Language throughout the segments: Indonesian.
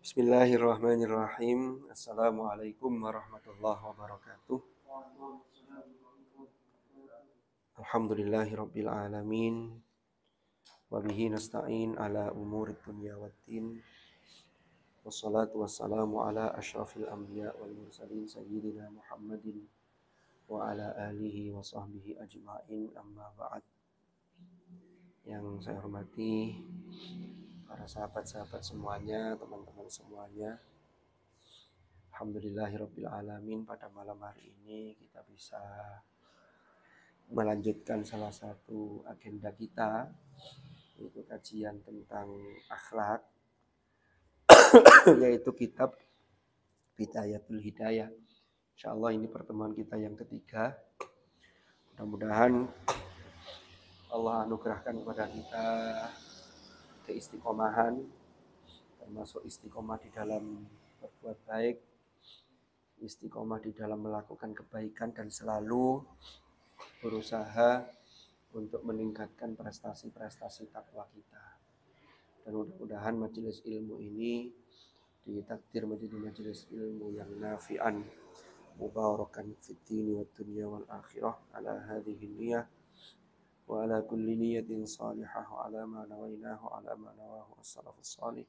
Bismillahirrahmanirrahim. Assalamualaikum warahmatullahi wabarakatuh. Alhamdulillahirabbil alamin. Wa bihi nasta'in ala umurid dunya waddin. Wassalatu wassalamu ala asyrafil anbiya wal mursalin sayyidina Muhammadin wa ala alihi wa sahbihi ajma'in, amma ba'd. Yang saya hormati para sahabat-sahabat semuanya, teman-teman semuanya. Alhamdulillahirabbil alamin, pada malam hari ini kita bisa melanjutkan salah satu agenda kita, yaitu kajian tentang akhlak, yaitu kitab Bidayatul Hidayah. Insyaallah ini pertemuan kita yang ketiga. Mudah-mudahan Allah anugerahkan kepada kita keistiqomahan, termasuk istiqomah di dalam berbuat baik, istiqomah di dalam melakukan kebaikan, dan selalu berusaha untuk meningkatkan prestasi-prestasi takwa kita. Dan mudah-mudahan majelis ilmu ini ditakdir menjadi majelis ilmu yang nafi'an, mubarakan fid dini wad dunya wal akhirah, ala hadhihi niyyah wa ala kulli niyatin salihah wa ala ma nawainahu ala ma nawahu as-salafus salih.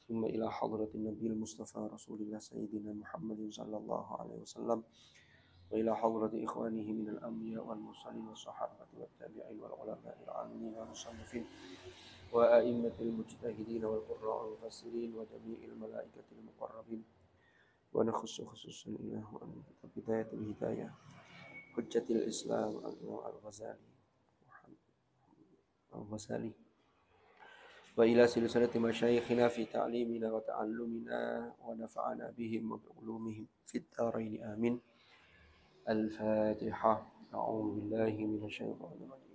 Thumma ila hadratin nabiyil mustafa rasulillah sayyidina Muhammadin sallallahu alaihi wasallam wa ila hadrati ikhwanihi minal anbiya wal mursalin was sahabati wat tabi'in wal ulama'il 'amilin wal musannifin wa a'immatil mujtahidin wal qurra'il mufassirin wa jami'il malaikatil muqarrabin wa nakhussu khususan ilahu an bidayatul hidayah hujjatil islam al-Ghazali wa ila silsilati masyayikhina fi ta'limina wa ta'allumina wa nafa'ana bihim wa bi ulumihim fid dharain amin. Al-Fatihah. A'udzu billahi minasyaitonir rajim.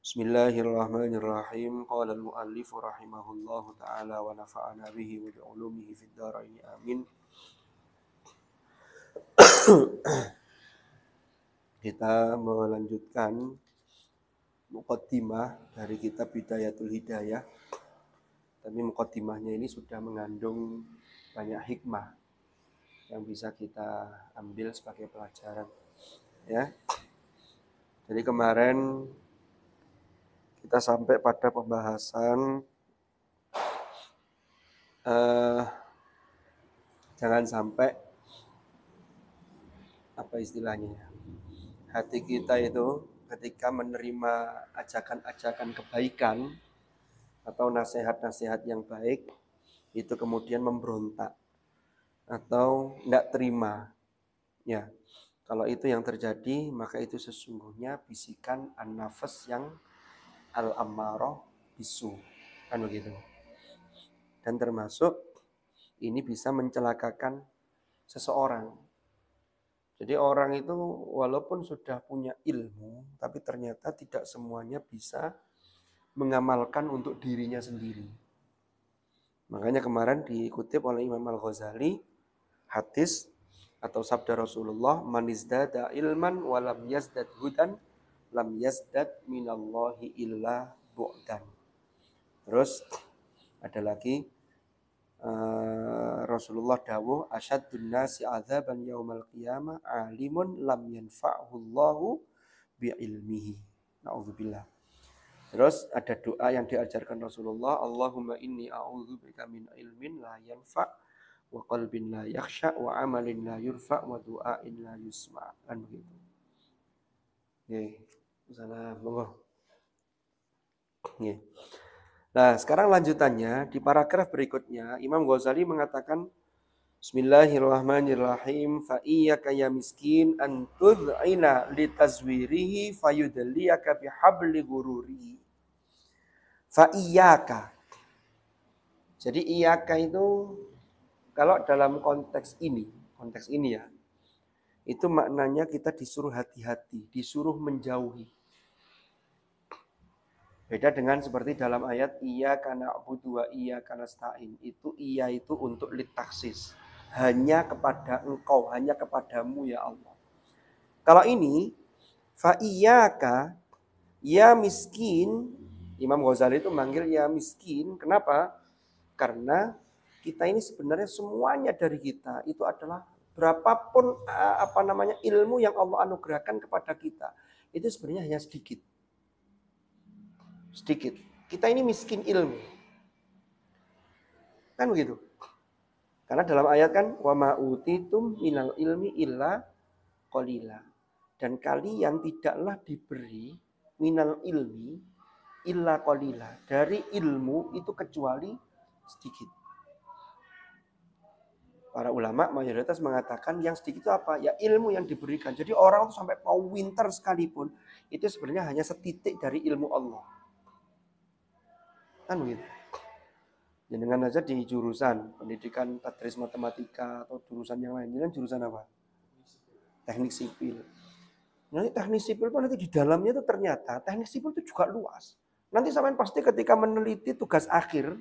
Bismillahirrahmanirrahim. Qala al-muallif rahimahullahu ta'ala wa nafa'ana bihi wa bi ulumihi fid dharain amin. Kita melanjutkan muqaddimah dari kitab Bidayatul Hidayah. Tapi muqaddimahnya ini sudah mengandung banyak hikmah yang bisa kita ambil sebagai pelajaran, ya. Jadi kemarin kita sampai pada pembahasan jangan sampai apa istilahnya, hati kita itu ketika menerima ajakan-ajakan kebaikan atau nasihat-nasihat yang baik itu kemudian memberontak atau tidak terima, ya. Kalau itu yang terjadi, maka itu sesungguhnya bisikan an-nafas yang al-ammarah bisu, kan begitu. Dan termasuk ini bisa mencelakakan seseorang. Jadi orang itu walaupun sudah punya ilmu, tapi ternyata tidak semuanya bisa mengamalkan untuk dirinya sendiri. Makanya kemarin dikutip oleh Imam Al-Ghazali hadis atau sabda Rasulullah, man izdada ilman wa lam yazdad hudan lam yazdad minallahi illa bu'dan. Terus ada lagi Rasulullah dawuh, asyaddun nasi adzaban yaumal qiyamah alimun lam yanfa'hullahu bi'ilmihi. Na'udzubillah. Terus ada doa yang diajarkan Rasulullah, Allahumma inni a'udzubika min ilmin la yanfa' wa qalbin la yakhsha wa amalin la yurfa' wa du'ain la yusma'. Kan begitu. Oke. Salah, monggo. Oke. Nah, sekarang lanjutannya di paragraf berikutnya Imam Ghazali mengatakan, Bismillahirrahmanirrahim, fa iyyaka ya miskin an tud'ina li tazwirihi fayudliyaka bi habli ghururi. Fa iyyaka. Jadi iyyaka itu kalau dalam konteks ini ya, itu maknanya kita disuruh hati-hati, disuruh menjauhi. Beda dengan seperti dalam ayat iyyaka na'budu wa iyyaka nasta'in. Itu iya itu untuk litaksis. Hanya kepada engkau, hanya kepadamu ya Allah. Kalau ini Fa iyyaka ya miskin. Imam Ghazali itu manggil ya miskin. Kenapa? Karena kita ini sebenarnya semuanya dari kita itu adalah berapapun ilmu yang Allah anugerahkan kepada kita, itu sebenarnya hanya sedikit. Sedikit. Kita ini miskin ilmu. Kan begitu? Karena dalam ayat kan wa ma utitum minal ilmi illa qalila. Dan kalian tidaklah diberi minal ilmi illa qalila. Dari ilmu itu kecuali sedikit. Para ulama mayoritas mengatakan yang sedikit itu apa? Ya ilmu yang diberikan. Jadi orang itu sampai mau winter sekalipun itu sebenarnya hanya setitik dari ilmu Allah. Kan begitu. Dengan aja di jurusan pendidikan tadris matematika atau jurusan yang lain. Ini jurusan apa? Teknik sipil. Nanti teknik sipil itu nanti di dalamnya itu ternyata teknik sipil itu juga luas. Nanti sampai pasti ketika meneliti tugas akhir,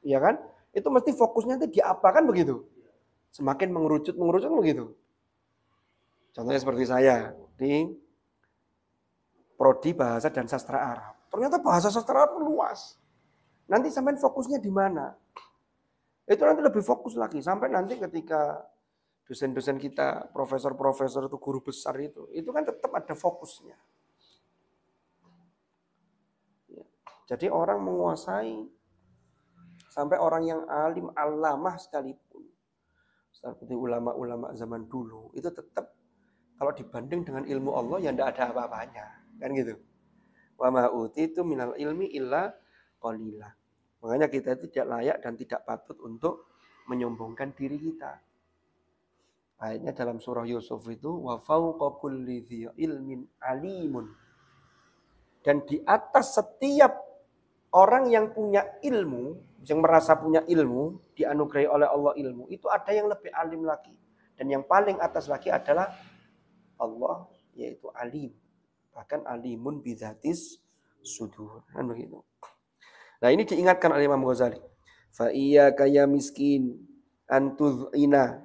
ya kan? Itu mesti fokusnya itu di apa kan begitu? Semakin mengerucut begitu. Contohnya seperti saya di prodi bahasa dan sastra Arab. Ternyata bahasa sastra Arab luas. Nanti sampai fokusnya di mana? Itu nanti lebih fokus lagi sampai nanti ketika dosen-dosen kita, profesor-profesor itu guru besar itu kan tetap ada fokusnya. Jadi orang menguasai sampai orang yang alim alamah sekalipun, seperti ulama-ulama zaman dulu, itu tetap kalau dibanding dengan ilmu Allah ya tidak ada apa-apanya, kan gitu. Wa ma utitu minal ilmi illa qalila. Makanya kita itu tidak layak dan tidak patut untuk menyombongkan diri kita. Ayatnya dalam surah Yusuf itu wa fawqa kulli dzi ilmin alimun. Dan di atas setiap orang yang punya ilmu, yang merasa punya ilmu, dianugerahi oleh Allah ilmu, itu ada yang lebih alim lagi. Dan yang paling atas lagi adalah Allah, yaitu alim. Bahkan alimun bidzatis sudur. Kan begitu. Nah ini diingatkan oleh Imam Ghazali. Fa iyyaka ya miskin antuzina,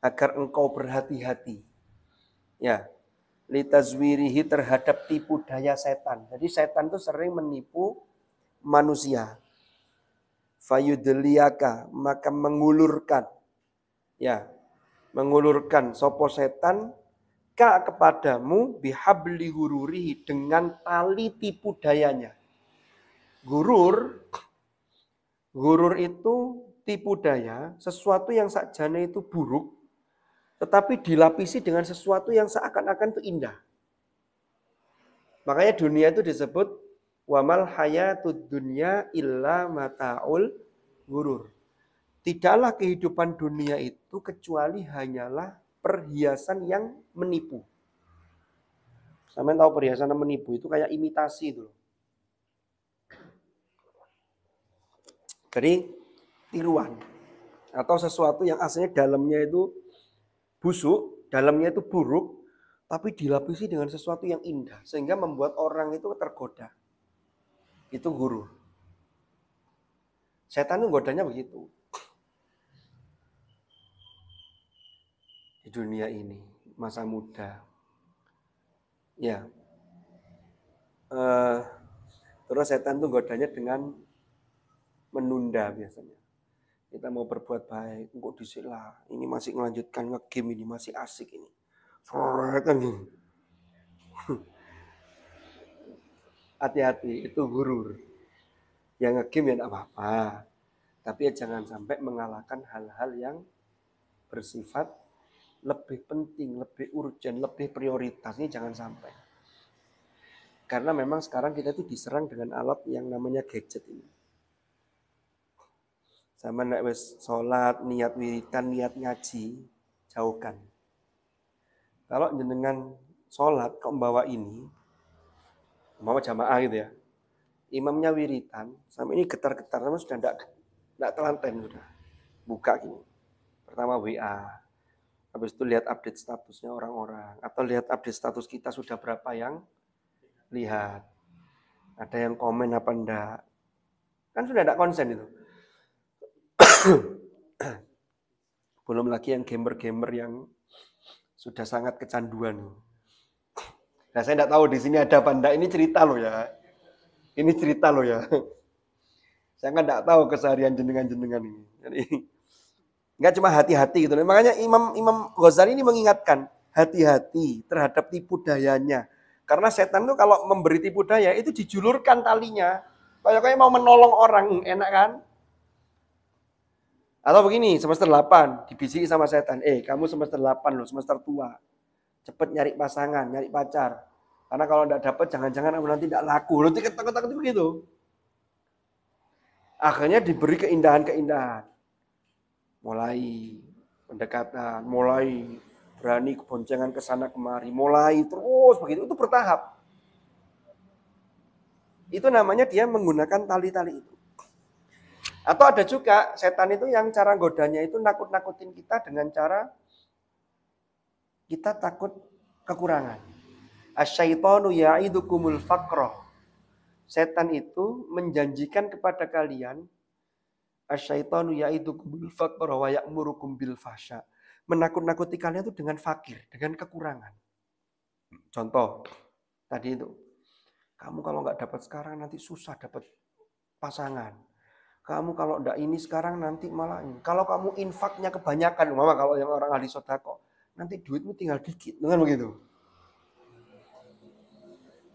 agar engkau berhati-hati. Ya, litazwirihi terhadap tipu daya setan. Jadi setan itu sering menipu manusia. Fayudliyaka, maka mengulurkan. Ya, mengulurkan sopo setan ka kepadamu bihabli gururihi, dengan tali tipu dayanya. Gurur itu tipu daya, sesuatu yang sakjane itu buruk, tetapi dilapisi dengan sesuatu yang seakan-akan itu indah. Makanya dunia itu disebut wamal hayatud dunya illa mataul gurur. Tidaklah kehidupan dunia itu kecuali hanyalah perhiasan yang menipu. Sampai tahu perhiasan yang menipu itu kayak imitasi itu. Jadi tiruan atau sesuatu yang aslinya dalamnya itu busuk, dalamnya itu buruk, tapi dilapisi dengan sesuatu yang indah sehingga membuat orang itu tergoda. Itu gurur. Setan itu godanya begitu. Di dunia ini, masa muda. Ya. Terus setan itu godanya dengan menunda biasanya. Kita mau berbuat baik, kok disilah. Ini masih melanjutkan nge-game ini, masih asik ini. Kan gitu. Hati-hati, itu gurur. Yang nge-game ya tidak apa-apa. Tapi ya jangan sampai mengalahkan hal-hal yang bersifat lebih penting, lebih urgent, lebih prioritas. Ini jangan sampai. Karena memang sekarang kita itu diserang dengan alat yang namanya gadget ini. Sama nek wis salat, niat wiridan, niat ngaji, jauhkan. Kalau jenengan salat kok membawa ini, membawa jamaah gitu ya. Imamnya wiridan, sampai ini getar-getar, sama sudah enggak telanten sudah. Buka gini. Pertama WA. Habis itu lihat update statusnya orang-orang atau lihat update status kita sudah berapa yang lihat. Ada yang komen apa enggak. Kan sudah enggak konsen itu. Belum lagi yang gamer-gamer yang sudah sangat kecanduan. Nah, saya tidak tahu di sini ada apa enggak. Ini cerita loh ya. Ini cerita loh ya. Saya kan tidak tahu keseharian jenengan-jenengan ini. Jadi, enggak cuma hati-hati gitu. Makanya Imam Ghazali ini mengingatkan, hati-hati terhadap tipu dayanya. Karena setan itu kalau memberi tipu daya itu dijulurkan talinya. Kayak mau menolong orang, enak kan? Atau begini, semester 8 dibisiki sama setan. Kamu semester 8 loh, semester tua. Cepet nyari pasangan, nyari pacar. Karena kalau enggak dapat jangan-jangan kamu nanti tidak laku. Loh, takut-takut begitu. Akhirnya diberi keindahan-keindahan. Mulai pendekatan, mulai berani boncengan ke sana kemari, mulai terus begitu, itu bertahap. Itu namanya dia menggunakan tali-tali itu. Atau ada juga setan itu yang cara godanya itu nakut-nakutin kita dengan cara kita takut kekurangan. Asyaitonu ya'idukumul faqra. Setan itu menjanjikan kepada kalian asyaitonu ya'idukumul faqra wa ya'murukum bil fahsya. Menakut-nakuti kalian itu dengan fakir, dengan kekurangan. Contoh, tadi itu. Kamu kalau nggak dapat sekarang nanti susah dapat pasangan. Kamu kalau nggak ini sekarang nanti malah ini. Kalau kamu infaknya kebanyakan, mama kalau yang orang ahli sodako, nanti duitmu tinggal dikit, dengan begitu.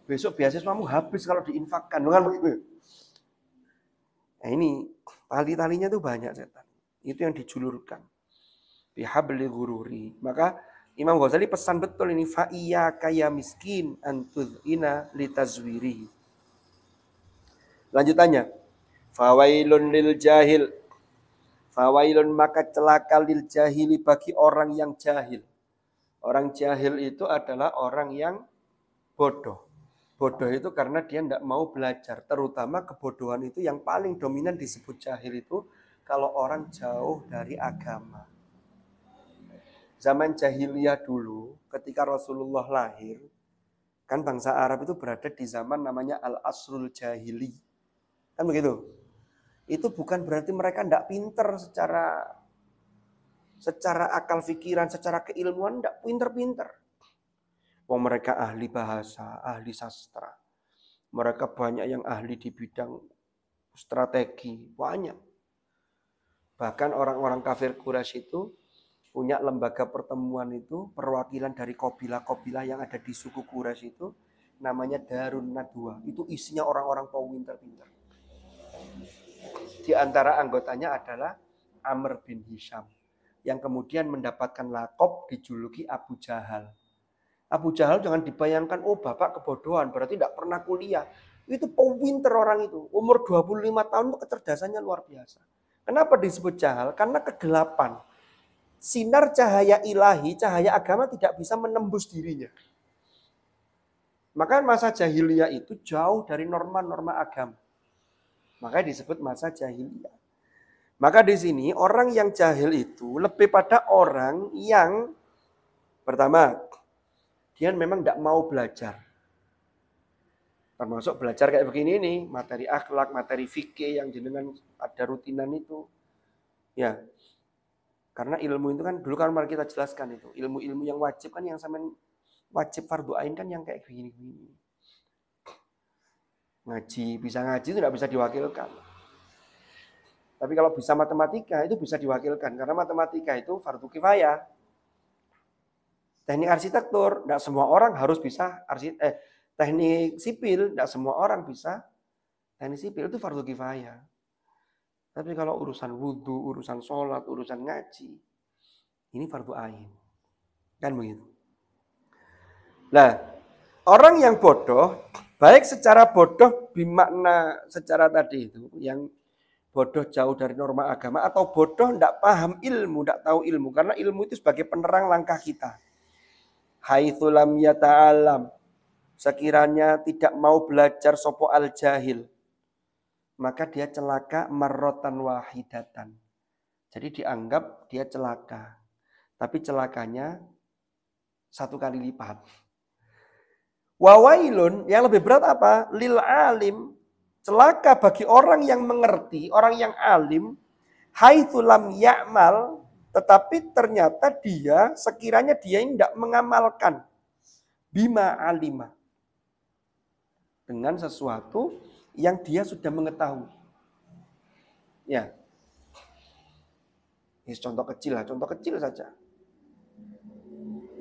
Besok beasiswamu habis kalau diinfakkan, dengan begitu. Nah ini tali-talinya tuh banyak setan. Itu yang dijulurkan. Bihabli ghururi. Maka Imam Ghazali pesan betul ini, fa iyyaka ya miskin antudina litazwiri. Lanjutannya, fawailun lil jahil. Fawailun maka celaka lil jahili bagi orang yang jahil. Orang jahil itu adalah orang yang bodoh. Bodoh itu karena dia tidak mau belajar. Terutama kebodohan itu yang paling dominan disebut jahil itu kalau orang jauh dari agama. Zaman jahiliyah dulu, ketika Rasulullah lahir, kan bangsa Arab itu berada di zaman namanya Al-Asrul Jahili. Kan begitu? Itu bukan berarti mereka tidak pinter secara akal pikiran, secara keilmuan, tidak pinter-pinter. Wong mereka ahli bahasa, ahli sastra. Mereka banyak yang ahli di bidang strategi, banyak. Bahkan orang-orang kafir Quraisy itu punya lembaga pertemuan itu, perwakilan dari kabilah-kabilah yang ada di suku Quraisy itu, namanya Darun Nadwa. Itu isinya orang-orang pinter-pinter. Di antara anggotanya adalah Amr bin Hisham, yang kemudian mendapatkan lakop dijuluki Abu Jahal. Abu Jahal jangan dibayangkan, oh bapak kebodohan, berarti tidak pernah kuliah. Itu pinter orang itu. Umur 25 tahun itu kecerdasannya luar biasa. Kenapa disebut Jahal? Karena kegelapan. Sinar cahaya ilahi, cahaya agama tidak bisa menembus dirinya. Maka masa jahiliyah itu jauh dari norma-norma agama. Makanya disebut masa jahiliyah. Maka di sini orang yang jahil itu lebih pada orang yang pertama, dia memang tidak mau belajar. Termasuk belajar kayak begini nih, materi akhlak, materi fikih yang jenengan ada rutinan itu. Ya. Karena ilmu itu kan dulu kan mari kita jelaskan itu. Ilmu-ilmu yang wajib kan yang sama wajib fardu ain kan yang kayak begini-begini. Ngaji, bisa ngaji itu tidak bisa diwakilkan. Tapi kalau bisa matematika itu bisa diwakilkan karena matematika itu fardu kifayah. Teknik arsitektur, tidak semua orang harus bisa teknik sipil, tidak semua orang bisa. Teknik sipil itu fardu kifayah. Tapi kalau urusan wudhu, urusan sholat, urusan ngaji, ini fardu ain. Kan begitu. Nah, orang yang bodoh, baik secara bodoh bermakna secara tadi itu, yang bodoh jauh dari norma agama, atau bodoh tidak paham ilmu, tidak tahu ilmu. Karena ilmu itu sebagai penerang langkah kita. Haitsu lam yata'alam, sekiranya tidak mau belajar sopo al jahil, maka dia celaka marrotan wahidatan. Jadi dianggap dia celaka. Tapi celakanya satu kali lipat. Wawailun, yang lebih berat apa? Lil alim, celaka bagi orang yang mengerti, orang yang alim, haitsu lam ya'mal, tetapi ternyata dia sekiranya dia tidak mengamalkan bima alima. Dengan sesuatu yang dia sudah mengetahui. Ya. Ini contoh kecil saja.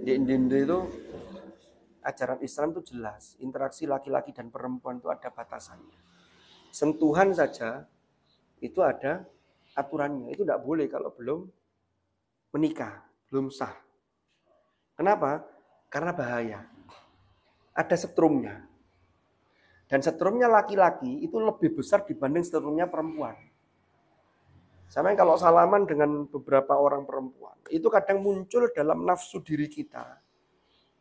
Di Indonesia itu ajaran Islam itu jelas, interaksi laki-laki dan perempuan itu ada batasannya. Sentuhan saja itu ada aturannya, itu tidak boleh kalau belum menikah, belum sah. Kenapa? Karena bahaya. Ada setrumnya. Dan setrumnya laki-laki itu lebih besar dibanding setrumnya perempuan. Sampai kalau salaman dengan beberapa orang perempuan, itu kadang muncul dalam nafsu diri kita.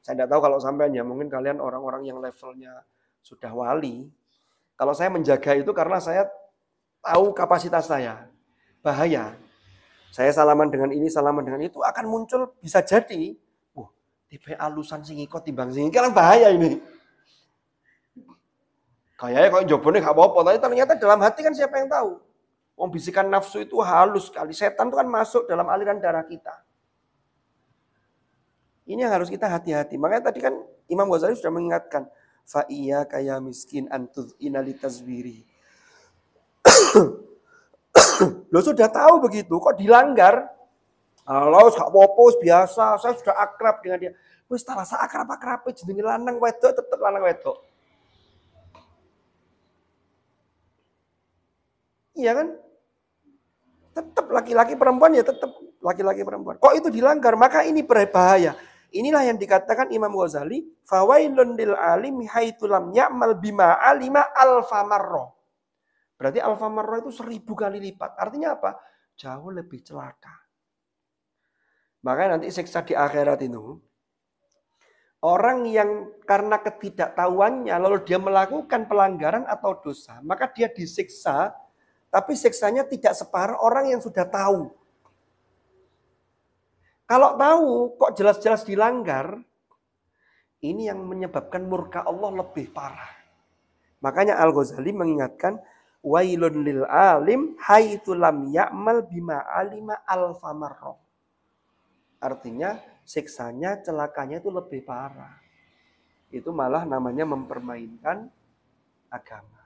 Saya tidak tahu kalau sampean ya, mungkin kalian orang-orang yang levelnya sudah wali. Kalau saya menjaga itu karena saya tahu kapasitas saya. Bahaya. Saya salaman dengan ini, salaman dengan itu akan muncul bisa jadi. Tipe alusan sing ikut timbang sing kan bahaya ini. Kayaknya kok jobone gak apa-apa, tapi ternyata dalam hati kan siapa yang tahu. Wong bisikan nafsu itu halus sekali. Setan itu kan masuk dalam aliran darah kita. Ini yang harus kita hati-hati. Makanya tadi kan Imam Ghazali sudah mengingatkan, fa iya kaya miskin antuz inalitazwiri. Lo sudah tahu begitu, kok dilanggar? Kalau gak popos biasa, saya sudah akrab dengan dia. Wis tak rasa akrab-akrab jenenge lanang wedok tetep lanang wedok. Iya kan? Tetap laki-laki perempuan ya tetap laki-laki perempuan. Kok itu dilanggar? Maka ini berbahaya. Inilah yang dikatakan Imam Ghazali, fawailun lil alim haitsu lam ya'mal bima alima alfa marra. Berarti alfa marra itu 1000 kali lipat. Artinya apa? Jauh lebih celaka. Makanya nanti siksa di akhirat itu, orang yang karena ketidaktahuannya lalu dia melakukan pelanggaran atau dosa, maka dia disiksa, tapi siksanya tidak separah orang yang sudah tahu. Kalau tahu kok jelas-jelas dilanggar, ini yang menyebabkan murka Allah lebih parah. Makanya Al-Ghazali mengingatkan, wailun lil alim haitsu lam ya'mal bima alima alfa marra. Artinya siksanya, celakanya itu lebih parah. Itu malah namanya mempermainkan agama.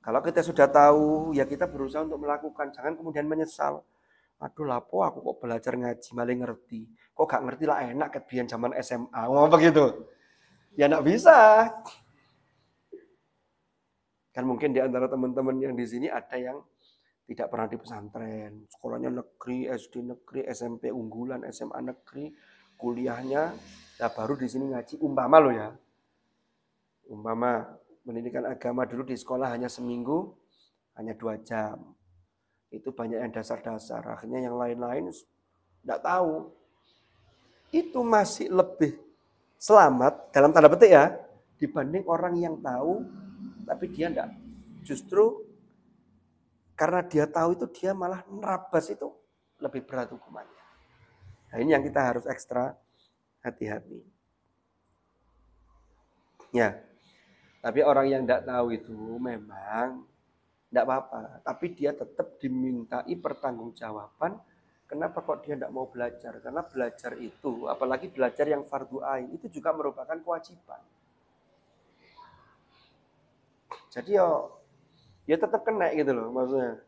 Kalau kita sudah tahu, ya kita berusaha untuk melakukan. Jangan kemudian menyesal. Aduh lapo aku kok belajar ngaji malah ngerti. Kok gak ngerti lah enak kebian zaman SMA. Ngomong begitu. Ya gak bisa. Kan mungkin di antara teman-teman yang di sini ada yang tidak pernah di pesantren. Sekolahnya negeri, SD negeri, SMP unggulan, SMA negeri. Kuliahnya ya baru di sini ngaji. Umpama loh ya. Umpama pendidikan agama dulu di sekolah hanya seminggu, hanya 2 jam. Itu banyak yang dasar-dasar. Akhirnya yang lain-lain tidak tahu. Itu masih lebih selamat, dalam tanda petik ya, dibanding orang yang tahu, tapi dia tidak. Justru karena dia tahu itu, dia malah nerabas itu lebih berat hukumannya. Nah ini yang kita harus ekstra hati-hati. Ya, tapi orang yang tidak tahu itu memang tidak apa-apa. Tapi dia tetap dimintai pertanggungjawaban. Kenapa kok dia tidak mau belajar? Karena belajar itu, apalagi belajar yang fardu ain, itu juga merupakan kewajiban. Jadi ya tetap kena gitu loh maksudnya.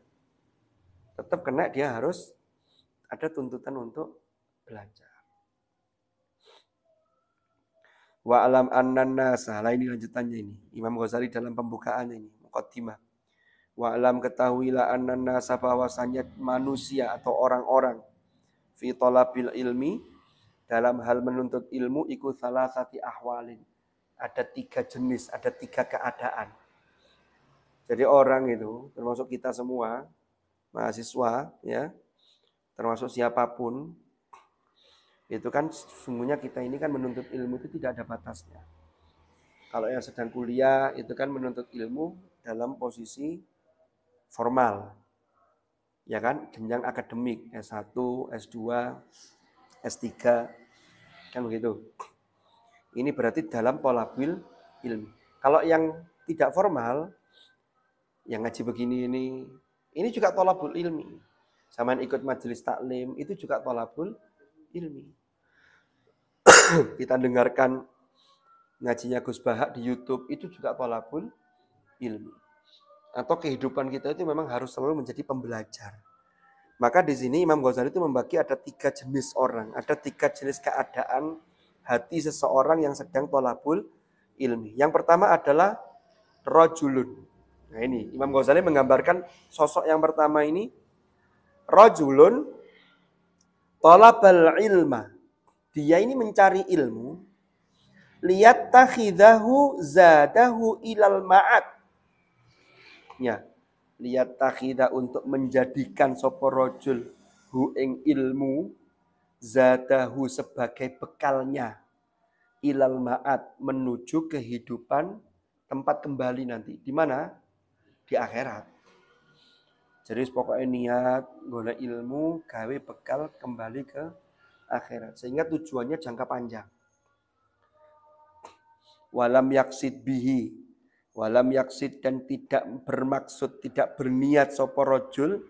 Tetap kena, dia harus ada tuntutan untuk belajar. Wa alam annan nasa, lah ini lanjutannya ini. Imam Ghazali dalam pembukaan ini, muqaddimah. Wa alam ketahuilah annan nasa, bahwasanya manusia atau orang-orang fi talabil ilmi, dalam hal menuntut ilmu, ikut salasati ahwalin. Ada 3 jenis, ada 3 keadaan. Jadi orang itu, termasuk kita semua, mahasiswa, ya, termasuk siapapun, itu kan sesungguhnya kita ini kan menuntut ilmu itu tidak ada batasnya. Kalau yang sedang kuliah itu kan menuntut ilmu dalam posisi formal, ya kan, jenjang akademik, S1, S2, S3, kan begitu. Ini berarti dalam thalabul ilmi. Kalau yang tidak formal, yang ngaji begini ini juga thalabul ilmi. Sama ikut majelis taklim, itu juga thalabul ilmi. Kita dengarkan ngajinya Gus Bahak di YouTube itu juga thalabul ilmi. Atau kehidupan kita itu memang harus selalu menjadi pembelajar. Maka di sini Imam Ghazali itu membagi ada 3 jenis orang, ada 3 jenis keadaan hati seseorang yang sedang thalabul ilmi. Yang pertama adalah rajulun. Nah ini Imam Ghazali menggambarkan sosok yang pertama ini, rajulun talabal ilma. Dia ini mencari ilmu, liyattakhidahu zadahu ilal ma'ad. Ya, liyattakhidha untuk menjadikan sapa rajul hu ing ilmu zadahu sebagai bekalnya ilal ma'ad menuju kehidupan tempat kembali nanti. Di mana? Di akhirat. Jadi pokoknya niat golek ilmu gawe bekal kembali ke akhirat. Sehingga tujuannya jangka panjang. Walam yaksid bihi, walam yaksid dan tidak bermaksud, tidak berniat sapa rajul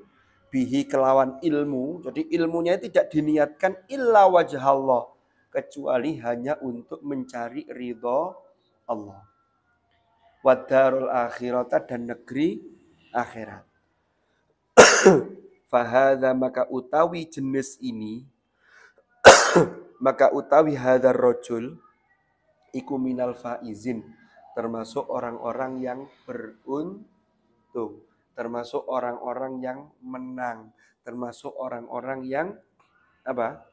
bihi kelawan ilmu. Jadi ilmunya tidak diniatkan illa wajhallah, kecuali hanya untuk mencari ridho Allah. Wadarul akhirata dan negeri akhirat. Fahadha maka utawi jenis ini, maka utawi hadar rajul iku minal faizin, termasuk orang-orang yang beruntung, termasuk orang-orang yang menang, termasuk orang-orang yang apa?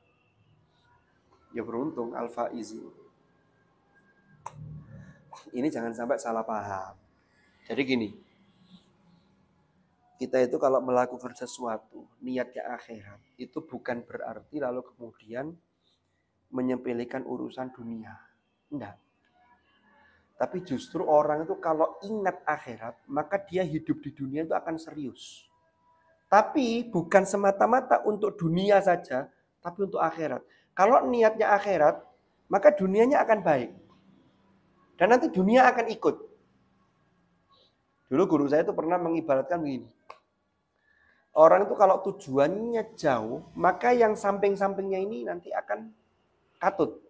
Ya beruntung, al-faizin. Ini jangan sampai salah paham. Jadi gini, kita itu kalau melakukan sesuatu, niatnya akhirat, itu bukan berarti lalu kemudian menyepelekan urusan dunia. Enggak. Tapi justru orang itu kalau ingat akhirat, maka dia hidup di dunia itu akan serius. Tapi bukan semata-mata untuk dunia saja, tapi untuk akhirat. Kalau niatnya akhirat, maka dunianya akan baik. Dan nanti dunia akan ikut. Dulu guru saya itu pernah mengibaratkan begini. Orang itu kalau tujuannya jauh, maka yang samping-sampingnya ini nanti akan katut.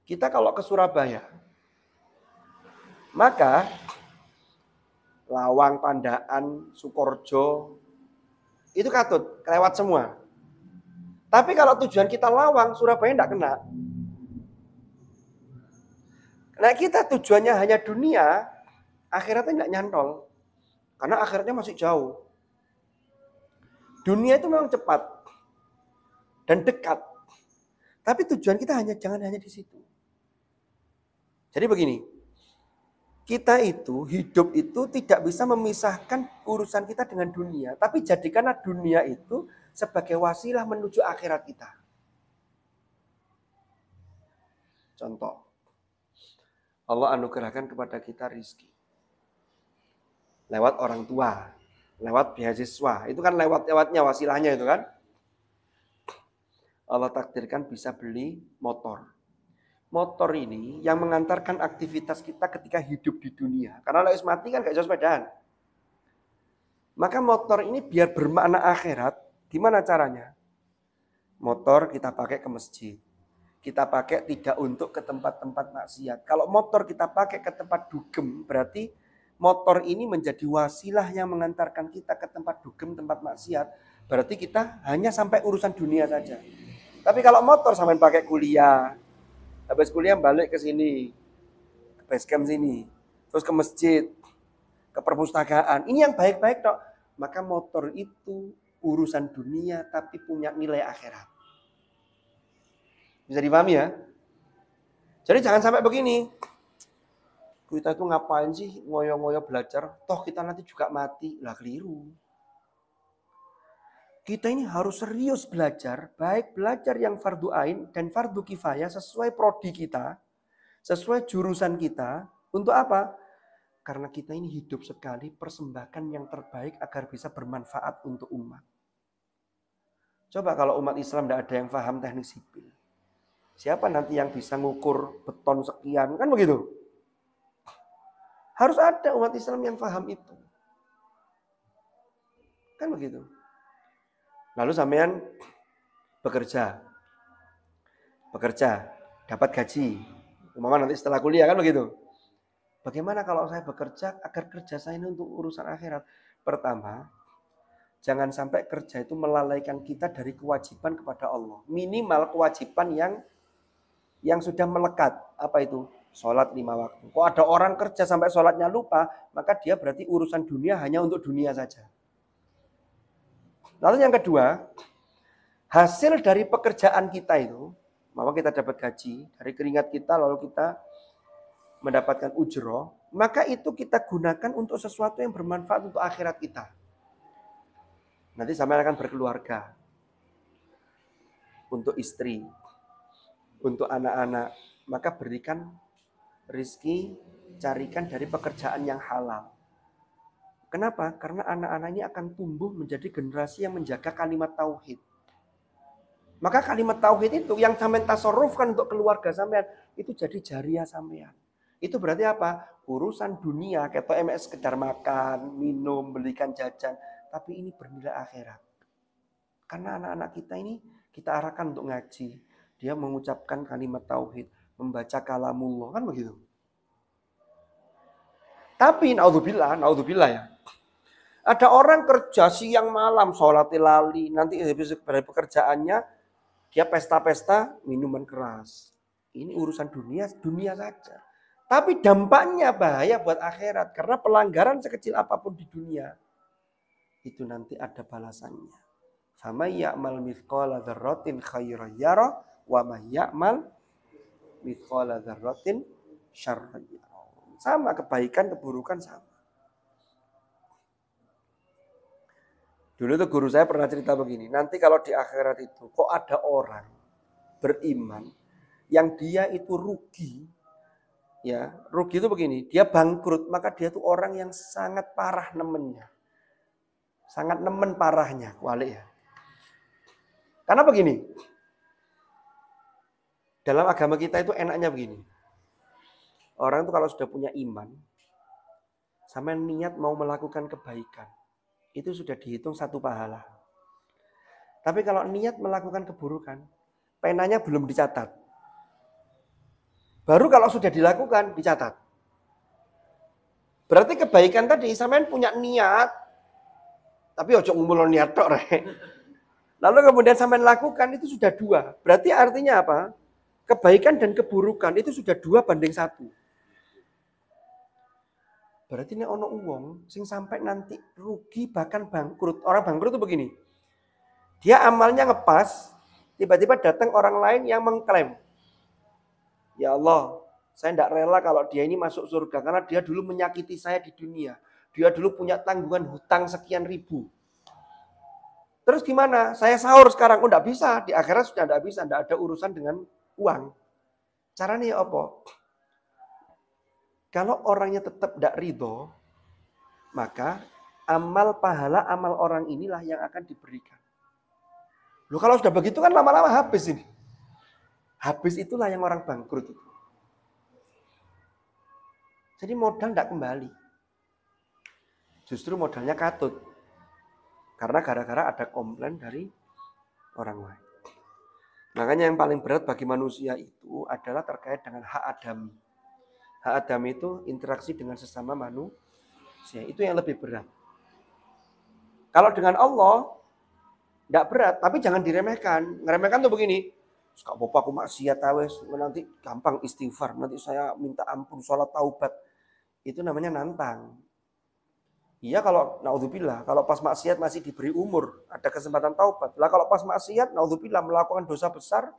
Kita kalau ke Surabaya, maka Lawang, Pandaan, Sukorjo, itu katut, kelewat semua. Tapi kalau tujuan kita Lawang, Surabaya tidak kena. Nah kita tujuannya hanya dunia, akhiratnya tidak nyantol. Karena akhiratnya masih jauh. Dunia itu memang cepat dan dekat. Tapi tujuan kita jangan hanya di situ. Jadi begini, kita itu hidup itu tidak bisa memisahkan urusan kita dengan dunia. Tapi jadikanlah dunia itu sebagai wasilah menuju akhirat kita. Contoh, Allah anugerahkan kepada kita rizki. Lewat orang tua, lewat beasiswa. Itu kan lewat-lewatnya wasilahnya itu kan. Allah takdirkan bisa beli motor. Motor ini yang mengantarkan aktivitas kita ketika hidup di dunia. Karena kalau mati kan gak bisa sepedaan. Maka motor ini biar bermakna akhirat, gimana caranya? Motor kita pakai ke masjid. Kita pakai tidak untuk ke tempat-tempat maksiat. Kalau motor kita pakai ke tempat dugem, berarti motor ini menjadi wasilah yang mengantarkan kita ke tempat dugem, tempat maksiat. Berarti kita hanya sampai urusan dunia saja. Tapi kalau motor sampai pakai kuliah, habis kuliah balik ke sini, ke base camp sini, terus ke masjid, ke perpustakaan. Ini yang baik-baik dok. Maka motor itu urusan dunia tapi punya nilai akhirat. Bisa dipahami ya? Jadi jangan sampai begini. Kita itu ngapain sih ngoyo-ngoyo belajar? Toh kita nanti juga mati. Lah keliru. Kita ini harus serius belajar, baik belajar yang fardu ain dan fardu kifayah sesuai prodi kita, sesuai jurusan kita. Untuk apa? Karena kita ini hidup sekali, persembahkan yang terbaik agar bisa bermanfaat untuk umat. Coba kalau umat Islam tidak ada yang paham teknik sipil. Siapa nanti yang bisa ngukur beton sekian? Kan begitu. Harus ada umat Islam yang paham itu. Kan begitu. Lalu sampean bekerja, dapat gaji, Umpama nanti setelah kuliah kan begitu. Bagaimana kalau saya bekerja agar kerja saya ini untuk urusan akhirat? Pertama, jangan sampai kerja itu melalaikan kita dari kewajiban kepada Allah. Minimal kewajiban yang sudah melekat. Apa itu? Sholat 5 waktu. Kok ada orang kerja sampai sholatnya lupa, maka dia berarti urusan dunia hanya untuk dunia saja. Lalu yang kedua, hasil dari pekerjaan kita itu, bahwa kita dapat gaji, dari keringat kita lalu kita mendapatkan ujroh, maka itu kita gunakan untuk sesuatu yang bermanfaat untuk akhirat kita. Nanti sampai akan berkeluarga, untuk istri, untuk anak-anak, maka berikan rizki, carikan dari pekerjaan yang halal. Kenapa? Karena anak-anak ini akan tumbuh menjadi generasi yang menjaga kalimat tauhid. Maka kalimat tauhid itu yang sampean tasarrufkan untuk keluarga sampean, itu jadi jariah sampean. Itu berarti apa? Urusan dunia, kayak MS sekedar makan, minum, belikan jajan, tapi ini bernilai akhirat. Karena anak-anak kita ini kita arahkan untuk ngaji. Dia mengucapkan kalimat tauhid, membaca kalamullah, kan begitu. Tapi naudzubillah ya. Ada orang kerja siang malam, sholat lali, nanti habis dari pekerjaannya dia pesta-pesta minuman keras. Ini urusan dunia saja. Tapi dampaknya bahaya buat akhirat karena pelanggaran sekecil apapun di dunia itu nanti ada balasannya. Fama ya'mal mithqala dzarratin khairan yara wa may ya'mal mithqala dzarratin syarran yara. Sama, kebaikan, keburukan sama. Dulu tuh guru saya pernah cerita begini, nanti kalau di akhirat itu kok ada orang beriman yang dia itu rugi, ya rugi itu begini, dia bangkrut, maka dia tuh orang yang sangat parah nemennya. Sangat nemen parahnya, wali ya. Karena begini, dalam agama kita itu enaknya begini. Orang itu kalau sudah punya iman, sama niat mau melakukan kebaikan, itu sudah dihitung 1 pahala. Tapi kalau niat melakukan keburukan, penanya belum dicatat. Baru kalau sudah dilakukan, dicatat. Berarti kebaikan tadi, sampean punya niat, tapi ojo ngumpul niat tok rek. Lalu kemudian sampean lakukan, itu sudah 2. Berarti artinya apa? Kebaikan dan keburukan itu sudah 2:1. Berarti ini ono uang sing sampai nanti rugi bahkan bangkrut. Orang bangkrut itu begini. Dia amalnya ngepas, tiba-tiba datang orang lain yang mengklaim. Ya Allah, saya tidak rela kalau dia ini masuk surga karena dia dulu menyakiti saya di dunia. Dia dulu punya tanggungan hutang sekian ribu. Terus gimana? Saya sahur sekarang. Oh, tidak bisa. Di akhirat sudah tidak bisa. Tidak ada urusan dengan uang. Caranya apa? Kalau orangnya tetap tidak ridho, maka amal pahala amal orang inilah yang akan diberikan. Loh, kalau sudah begitu kan lama-lama habis ini. Habis itulah yang orang bangkrut itu. Jadi modal tidak kembali. Justru modalnya katut. Karena gara-gara ada komplain dari orang lain. Makanya yang paling berat bagi manusia itu adalah terkait dengan hak adami. Hak Adam itu interaksi dengan sesama manusia. Itu yang lebih berat. Kalau dengan Allah, tidak berat. Tapi jangan diremehkan. Ngeremehkan tuh begini. Kak Bapak aku maksiat awes. Nanti gampang istighfar. Nanti saya minta ampun, sholat taubat. Itu namanya nantang. Iya kalau naudzubillah. Kalau pas maksiat masih diberi umur. Ada kesempatan taubat. Lah kalau pas maksiat, naudzubillah melakukan dosa besar.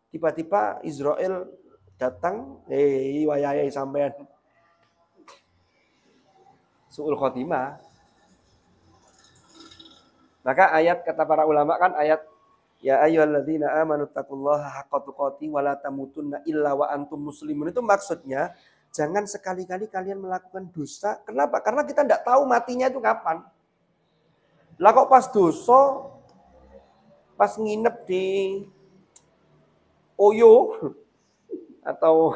Tiba-tiba Israel datang, wayai sampean su'ul khotimah. Maka ayat kata para ulama kan ayat ya ayyuhalladzina amanu taqullaha haqqa tuqatih wa la tamutunna illa wa antum muslimun, itu maksudnya jangan sekali-kali kalian melakukan dosa. Kenapa? Karena kita tidak tahu matinya itu kapan. Lah kok pas dosa, pas nginep di Oyo atau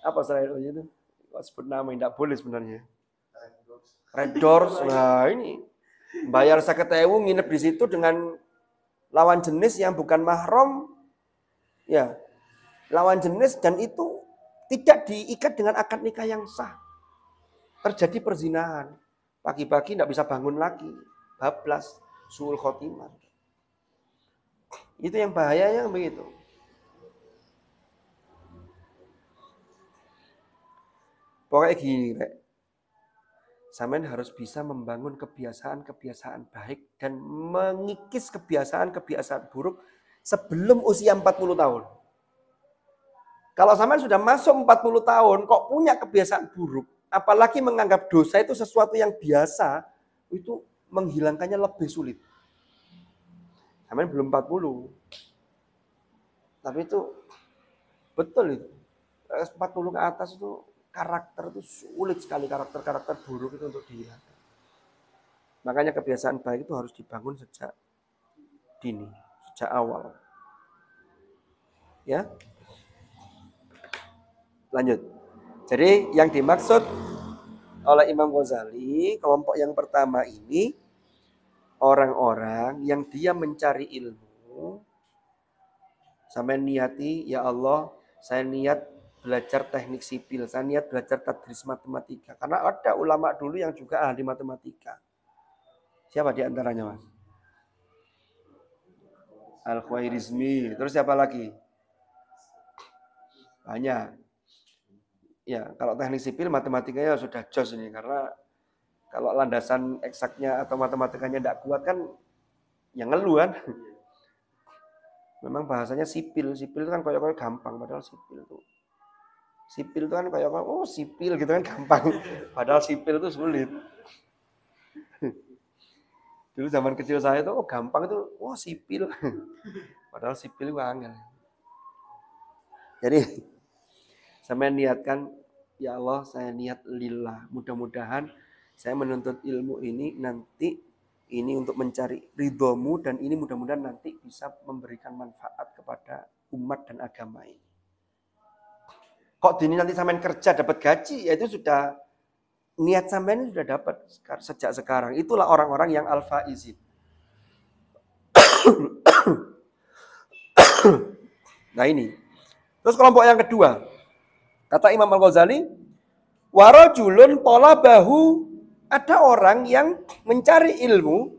apa selain itu? Kok sebut nama tidak boleh sebenarnya. Red Doors. Nah ini bayar 50.000 nginep di situ dengan lawan jenis yang bukan mahram, ya lawan jenis, dan itu tidak diikat dengan akad nikah yang sah. Terjadi perzinahan. Pagi-pagi tidak bisa bangun lagi. Bablas, suul khotimah. Itu yang bahayanya begitu. Pokoknya gini, Rek. Sampean harus bisa membangun kebiasaan-kebiasaan baik dan mengikis kebiasaan-kebiasaan buruk sebelum usia 40 tahun. Kalau sampean sudah masuk 40 tahun kok punya kebiasaan buruk, apalagi menganggap dosa itu sesuatu yang biasa, itu menghilangkannya lebih sulit. Sampean belum 40. Tapi itu betul itu. 40 ke atas itu karakter itu sulit sekali, karakter buruk itu untuk dihilangkan. Makanya kebiasaan baik itu harus dibangun sejak dini, sejak awal. Ya. Lanjut. Jadi yang dimaksud oleh Imam Ghazali, kelompok yang pertama ini orang-orang yang dia mencari ilmu sampai niati, ya Allah, saya niat belajar teknik sipil, saya niat belajar tadris matematika. Karena ada ulama dulu yang juga ahli matematika. Siapa di antaranya, Mas? Al-Khwarizmi. Terus siapa lagi? Banyak. Ya, kalau teknik sipil matematikanya sudah jos ini. Karena kalau landasan eksaknya atau matematikanya tidak kuat kan, yang ngeluh kan. Memang bahasanya sipil. Sipil itu kan kayak gampang. Padahal sipil itu kan kayak oh sipil gitu kan gampang. Padahal sipil itu sulit. Dulu zaman kecil saya itu oh gampang itu, oh sipil. Padahal sipil itu angel. Jadi saya niatkan, ya Allah saya niat lillah. Mudah-mudahan saya menuntut ilmu ini nanti ini untuk mencari ridhomu dan ini mudah-mudahan nanti bisa memberikan manfaat kepada umat dan agama ini. Kok dini nanti sampean kerja dapat gaji, ya itu sudah niat sampean sudah dapat sejak sekarang. Itulah orang-orang yang al-faizin. Nah ini. Terus kelompok yang kedua. Kata Imam Al-Ghazali, warajulun talabahu, ada orang yang mencari ilmu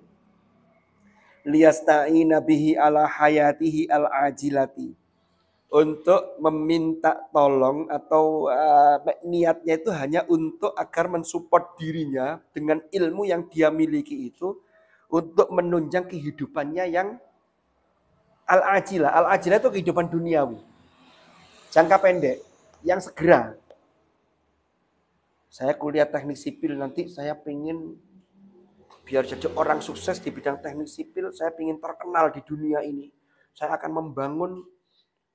liyasta'ina bihi ala hayatihi al-ajilati. Untuk meminta tolong atau niatnya itu hanya untuk agar mensupport dirinya dengan ilmu yang dia miliki itu untuk menunjang kehidupannya yang al-ajilah. Al-ajilah itu kehidupan duniawi. Jangka pendek, yang segera. Saya kuliah teknik sipil nanti saya pengen biar jadi orang sukses di bidang teknik sipil, saya pengen terkenal di dunia ini. Saya akan membangun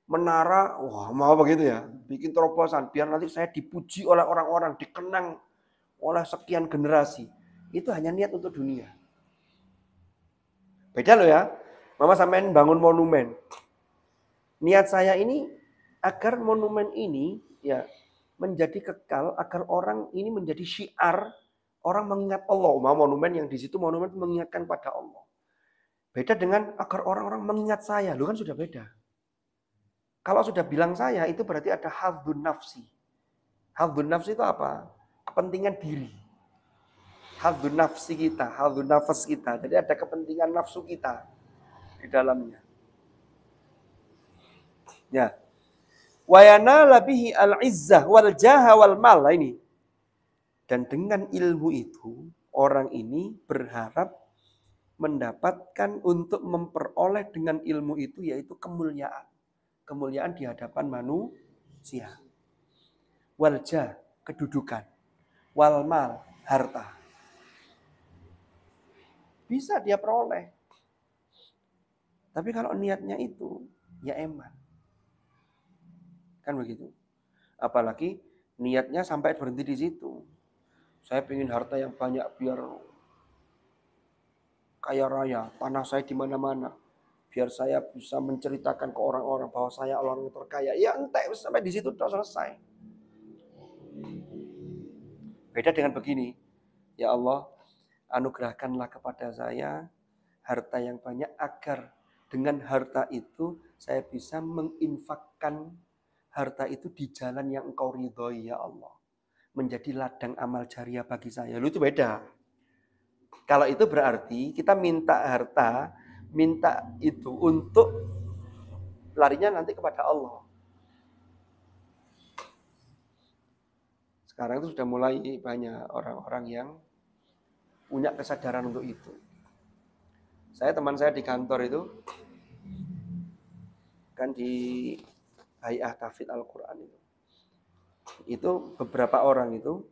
menara, wah mau begitu ya, bikin terobosan biar nanti saya dipuji oleh orang-orang, dikenang oleh sekian generasi. Itu hanya niat untuk dunia. Beda loh ya, mama sampein bangun monumen. Niat saya ini agar monumen ini ya menjadi kekal, agar orang ini menjadi syiar, orang mengingat Allah. Monumen yang di situ monumen mengingatkan pada Allah. Beda dengan agar orang-orang mengingat saya, lu kan sudah beda. Kalau sudah bilang saya, itu berarti ada hadzun nafsi. Hadzun nafsi itu apa? Kepentingan diri. Hadzun nafsi kita, hadzun nafas kita. Jadi ada kepentingan nafsu kita di dalamnya. Ya. Wa yanala bihi al-izzah wal jaha wal mal. Ini. Dan dengan ilmu itu, orang ini berharap mendapatkan untuk memperoleh dengan ilmu itu yaitu kemuliaan. Kemuliaan di hadapan manusia. Walja, kedudukan. Walmal, harta. Bisa dia peroleh. Tapi kalau niatnya itu, ya eman. Kan begitu. Apalagi niatnya sampai berhenti di situ. Saya ingin harta yang banyak biar kaya raya, tanah saya di mana-mana. Biar saya bisa menceritakan ke orang-orang bahwa saya orang terkaya. Ya entek sampai di situ sudah selesai. Beda dengan begini. Ya Allah, anugerahkanlah kepada saya harta yang banyak agar dengan harta itu saya bisa menginfakkan harta itu di jalan yang engkau ridhoi ya Allah. Menjadi ladang amal jariah bagi saya. Lu itu beda. Kalau itu berarti kita minta harta, minta itu untuk larinya nanti kepada Allah. Sekarang itu sudah mulai banyak orang-orang yang punya kesadaran untuk itu. Teman saya di kantor itu, kan di Hay'ah Tahfidz Al-Quran itu beberapa orang itu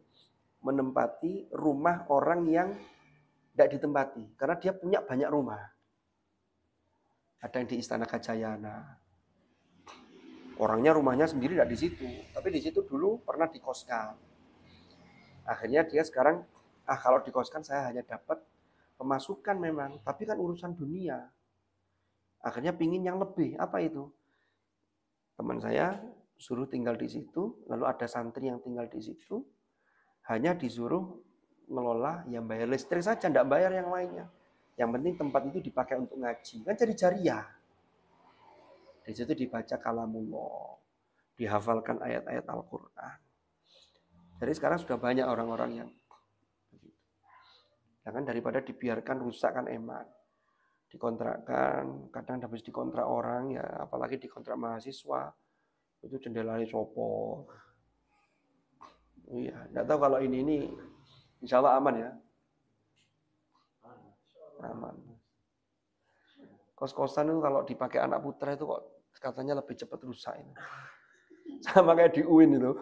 menempati rumah orang yang tidak ditempati. Karena dia punya banyak rumah. Ada yang di Istana Gajayana. Orangnya rumahnya sendiri tidak di situ. Tapi di situ dulu pernah dikoskan. Akhirnya dia sekarang, kalau dikoskan saya hanya dapat pemasukan memang. Tapi kan urusan dunia. Akhirnya pingin yang lebih. Apa itu? Teman saya suruh tinggal di situ. Lalu ada santri yang tinggal di situ. Hanya disuruh ngelola yang bayar listrik saja, tidak bayar yang lainnya. Yang penting tempat itu dipakai untuk ngaji. Kan jadi jariah. Di situ dibaca kalamullah. Dihafalkan ayat-ayat Al-Quran. Jadi sekarang sudah banyak orang-orang yang begitu. Jangan daripada dibiarkan rusak kan eman. Dikontrakkan, kadang habis dikontrak orang, ya apalagi dikontrak mahasiswa. Itu jendelanya copot. Iya, tidak tahu kalau ini insya Allah aman ya. Aman. Kos-kosan itu kalau dipakai anak putra itu kok katanya lebih cepat rusak ini. Sama kayak di UIN itu.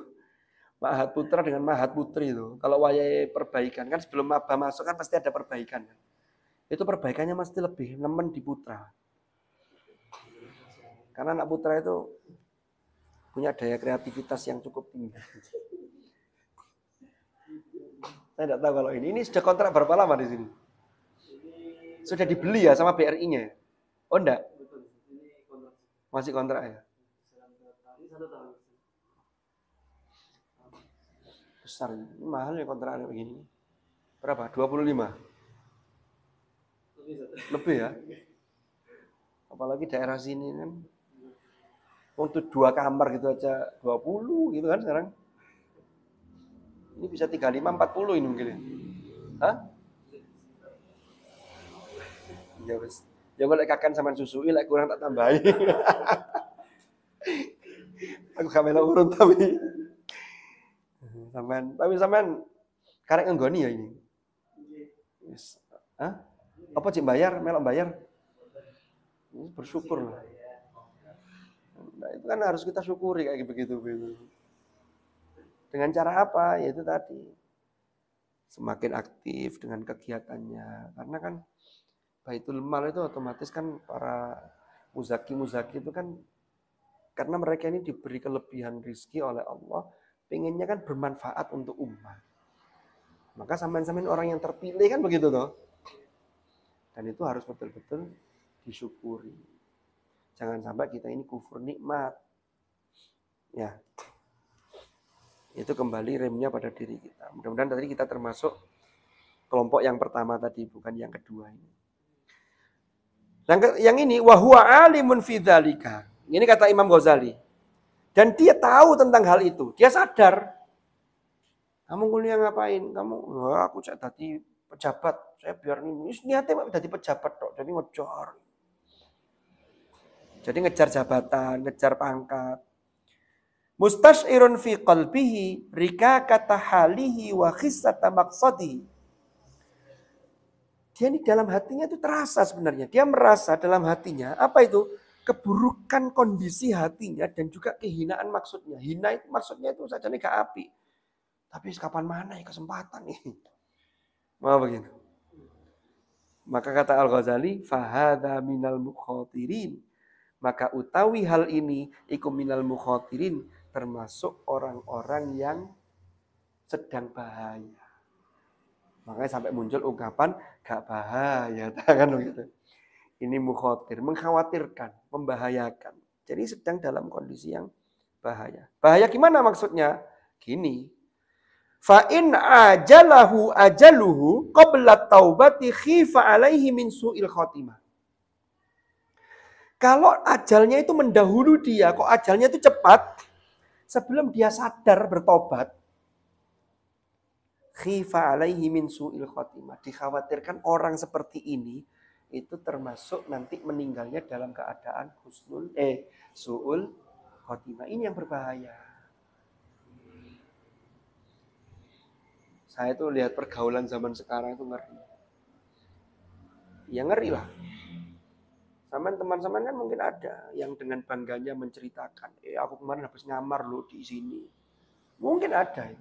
Mahat putra dengan mahat putri itu. Kalau wayai perbaikan kan sebelum maba masuk kan pasti ada perbaikan. Itu perbaikannya mesti lebih nemen di putra. Karena anak putra itu punya daya kreativitas yang cukup tinggi. Saya tidak tahu kalau ini sudah kontrak berapa lama di sini? Sudah dibeli ya sama BRI-nya? Oh enggak? Masih kontrak ya? Besar ini mahal ya kontraknya begini. Berapa? 25? Lebih ya? Apalagi daerah sini kan. Untuk 2 kamar gitu aja 20 gitu kan sekarang. Ini bisa 35, 40 ini mungkin ya. Hah? Ya wis. Ya golek kakan sampean susui lek kurang tak tambahi. Aku gak melu urun tapi. Sampean karek nggoni ya ini. Wis. Hah? Apa cik bayar? Melok bayar? Ini bersyukur lah. Nah, itu kan harus kita syukuri kayak begitu. Dengan cara apa? Yaitu tadi. Semakin aktif dengan kegiatannya. Karena kan Baitul Mal itu otomatis kan para muzaki itu kan karena mereka ini diberi kelebihan rizki oleh Allah, pengennya kan bermanfaat untuk umat. Maka sampean-sampean orang yang terpilih kan begitu toh. Dan itu harus betul-betul disyukuri. Jangan sampai kita ini kufur nikmat. Ya. Itu kembali remnya pada diri kita. Mudah-mudahan tadi kita termasuk kelompok yang pertama tadi, bukan yang kedua ini. Yang ini wahuwa alimun fi dzalika. Ini kata Imam Ghazali. Dan dia tahu tentang hal itu. Dia sadar. Kamu kuliah ngapain? Aku cek tadi pejabat. Saya biar ini niatnya jadi pejabat tok. Jadi ngejar. Jadi ngejar jabatan, ngejar pangkat. Mustashirun fi qalbihi rikakata halihi wa khissata maqsadihi. Dia ini dalam hatinya itu terasa sebenarnya. Dia merasa dalam hatinya, apa itu? Keburukan kondisi hatinya dan juga kehinaan maksudnya. Hina itu maksudnya itu saja nih gak api. Tapi kapan mana ya kesempatan nih. Mau begitu. Maka kata Al-Ghazali, fahadha minal mukhatirin. Maka utawi hal ini, iku minal mukhatirin. Termasuk orang-orang yang sedang bahaya. Makanya sampai muncul ungkapan gak bahaya, kan begitu. Ini mukhatir, mengkhawatirkan, membahayakan. Jadi sedang dalam kondisi yang bahaya. Bahaya gimana maksudnya? Gini. Fa in ajaluhu qabla taubati khifa alaihi min su'il khotimah. Kalau ajalnya itu mendahului dia, kok ajalnya itu cepat, Sebelum dia sadar bertobat, khifa alaihi min su'il khotimah. Dikhawatirkan orang seperti ini itu termasuk nanti meninggalnya dalam keadaan su'ul khotimah. Ini yang berbahaya. Saya tuh lihat pergaulan zaman sekarang itu ngeri. Ya ngeri lah. Sama teman-teman kan mungkin ada yang dengan bangganya menceritakan, aku kemarin habis ngamar loh di sini. Mungkin ada.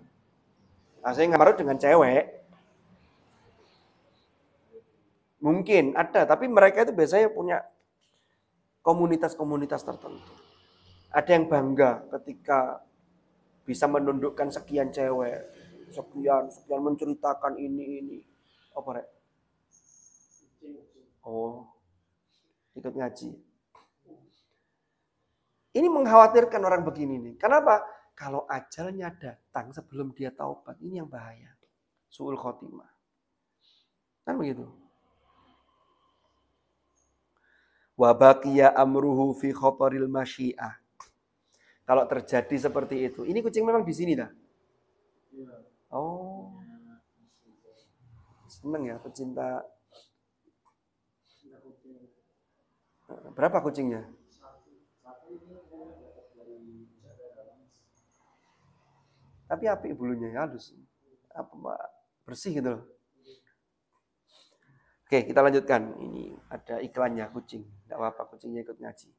Nah, saya ngamar dengan cewek. Mungkin ada, tapi mereka itu biasanya punya komunitas-komunitas tertentu. Ada yang bangga ketika bisa menundukkan sekian cewek, sekian menceritakan ini. Apa rek? Oh, ikut ngaji. Ini mengkhawatirkan orang begini nih. Kenapa? Kalau ajalnya datang sebelum dia taubat, ini yang bahaya. Su'ul khotimah. Kan begitu. Wa baqiya amruhu fi khataril masyiah. Kalau terjadi seperti itu. Ini kucing memang di sini dah. Oh. Seneng ya pecinta. Berapa kucingnya? Tapi api bulunya halus. Bersih gitu loh. Oke, kita lanjutkan. Ini ada iklannya kucing. Tidak apa-apa, kucingnya ikut ngaji.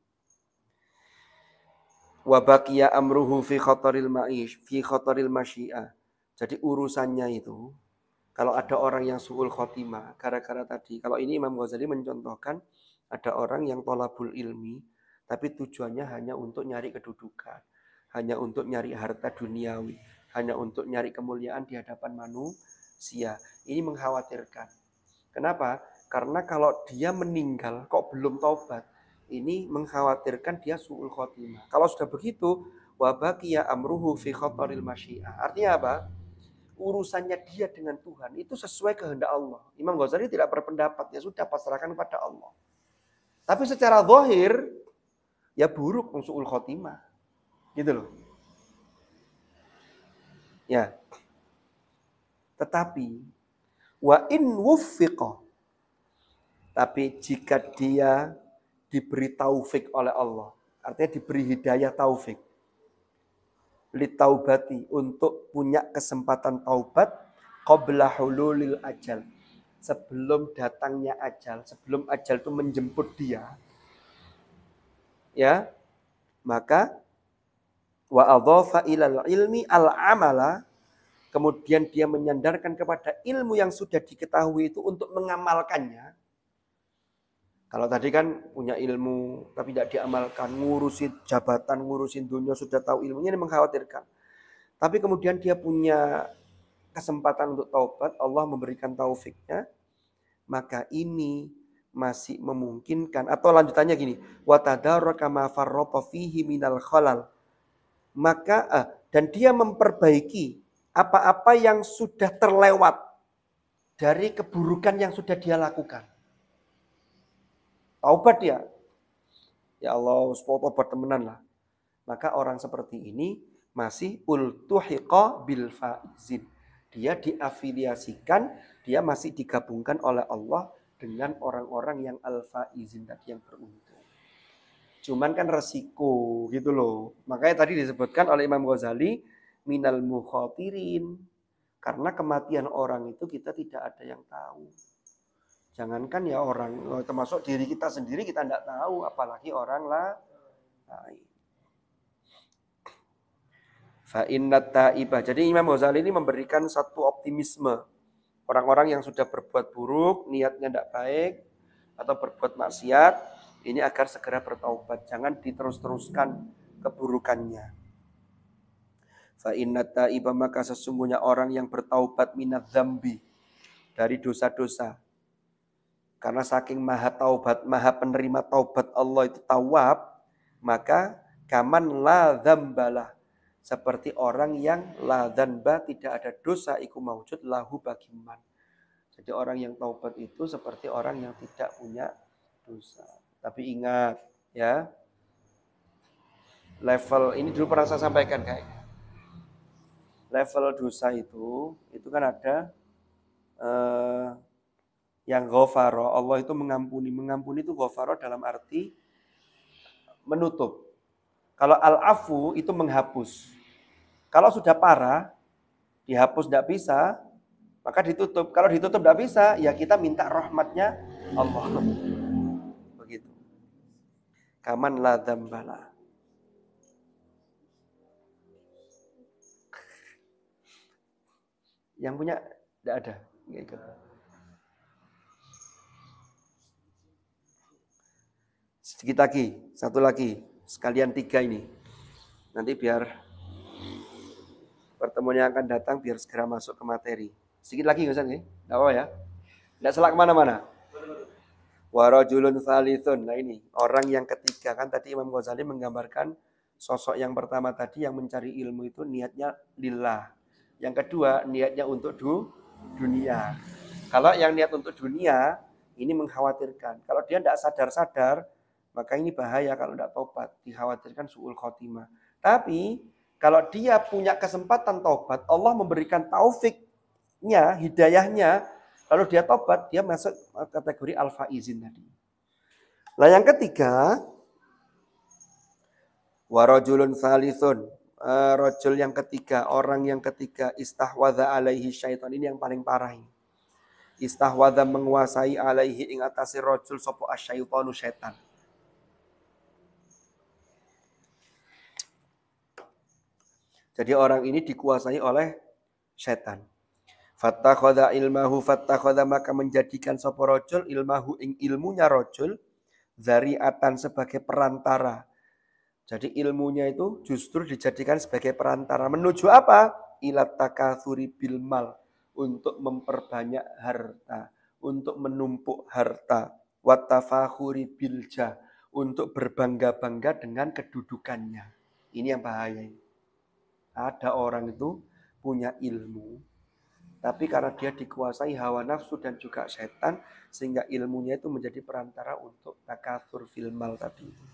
Wa baqiya amruhu fi khataril masyiah. Jadi urusannya itu, kalau ada orang yang su'ul khotimah, gara-gara tadi, kalau ini Imam Ghazali mencontohkan, ada orang yang tolabul ilmi, tapi tujuannya hanya untuk nyari kedudukan, hanya untuk nyari harta duniawi, hanya untuk nyari kemuliaan di hadapan manusia. Ini mengkhawatirkan. Kenapa? Karena kalau dia meninggal kok belum taubat, ini mengkhawatirkan dia su'ul khotimah. Kalau sudah begitu, wa baqiya amruhu fi khataril masyiah. Artinya apa? Urusannya dia dengan Tuhan itu sesuai kehendak Allah. Imam Ghazali tidak berpendapat, ya sudah pasrahkan kepada Allah. Tapi secara zahir ya buruk su'ul khotimah. Gitu loh. Ya. Tetapi wa in wuffiqa, tapi jika dia diberi taufik oleh Allah, artinya diberi hidayah taufik, litaubati, untuk punya kesempatan taubat, qabla hululil ajal, sebelum datangnya ajal, sebelum ajal itu menjemput dia, ya, maka wa adhafa ilal ilmi al amala, kemudian dia menyandarkan kepada ilmu yang sudah diketahui itu untuk mengamalkannya. Kalau tadi kan punya ilmu tapi tidak diamalkan, ngurusin jabatan, ngurusin dunia, sudah tahu ilmunya, ini mengkhawatirkan. Tapi kemudian dia punya kesempatan untuk taubat, Allah memberikan taufiknya, maka ini masih memungkinkan. Atau lanjutannya gini, wa tadarraka ma farrata fihi minal khalal. Maka dan dia memperbaiki apa-apa yang sudah terlewat dari keburukan yang sudah dia lakukan. Taubat dia. Ya Allah, taubat temenan lah. Maka orang seperti ini masih ultuhiqa bil faizin. Dia diafiliasikan, dia masih digabungkan oleh Allah dengan orang-orang yang al-faizin tadi, yang beruntung. Cuman kan resiko gitu loh. Makanya tadi disebutkan oleh Imam Ghazali minal mukhatirin. Karena kematian orang itu kita tidak ada yang tahu. Jangankan ya orang, termasuk diri kita sendiri kita tidak tahu, apalagi orang lain. Fa innat taibah. Jadi Imam Ghazali ini memberikan satu optimisme. Orang-orang yang sudah berbuat buruk, niatnya tidak baik, atau berbuat maksiat, ini agar segera bertaubat. Jangan diterus-teruskan keburukannya. Fa innat taibah, maka sesungguhnya orang yang bertaubat minadz dzambi, dari dosa-dosa. Karena saking maha taubat, maha penerima taubat Allah itu tawab, maka kaman la dzambalah, seperti orang yang la dzanba, tidak ada dosa, iku maujud lahu bagiman. Jadi orang yang taubat itu seperti orang yang tidak punya dosa. Tapi ingat ya, Level ini dulu pernah saya sampaikan kayak level dosa itu kan ada yang ghafaro, Allah itu mengampuni. Mengampuni itu ghafaro dalam arti menutup. Kalau al-afu itu menghapus. Kalau sudah parah, dihapus tidak bisa, maka ditutup. Kalau ditutup tidak bisa, ya kita minta rahmatnya Allah. Begitu. Kaman la dzambala. Yang punya tidak ada. Gitu. Sedikit lagi, satu lagi. Sekalian 3 ini. Nanti biar pertemuan yang akan datang biar segera masuk ke materi. Sedikit lagi Ustaz nih. Enggak apa ya. Tidak salah kemana-mana. Warajulun tsalitsun. Nah ini, orang yang ketiga. Kan tadi Imam Ghazali menggambarkan sosok yang pertama tadi yang mencari ilmu itu niatnya lillah. Yang kedua, niatnya untuk dunia. Kalau yang niat untuk dunia, ini mengkhawatirkan. Kalau dia tidak sadar-sadar, maka ini bahaya kalau tidak tobat. Dikhawatirkan su'ul khotimah. Tapi, kalau dia punya kesempatan tobat, Allah memberikan taufiknya, hidayahnya, lalu dia tobat, dia masuk kategori al-faizin tadi. Nah yang ketiga, warajulun tsalithun. Rajul yang ketiga, orang yang ketiga, istahwadha alaihi syaitan. Ini yang paling parah ini. Istahwadha menguasai alaihi ing atasi rajul sapa asyaitanu syaitan. Jadi orang ini dikuasai oleh syaitan. Fattakhadha ilmahu fattakhadha maka menjadikan sapa rajul ilmahu ing ilmunya rajul dzari'atan sebagai perantara. Jadi ilmunya itu justru dijadikan sebagai perantara menuju apa? Ilat takatsuri bil mal, untuk memperbanyak harta, untuk menumpuk harta, wat tafakhuri bil jah, untuk berbangga-bangga dengan kedudukannya. Ini yang bahaya ini. Ada orang itu punya ilmu, tapi karena dia dikuasai hawa nafsu dan juga setan, sehingga ilmunya itu menjadi perantara untuk takatsur fil mal tadi.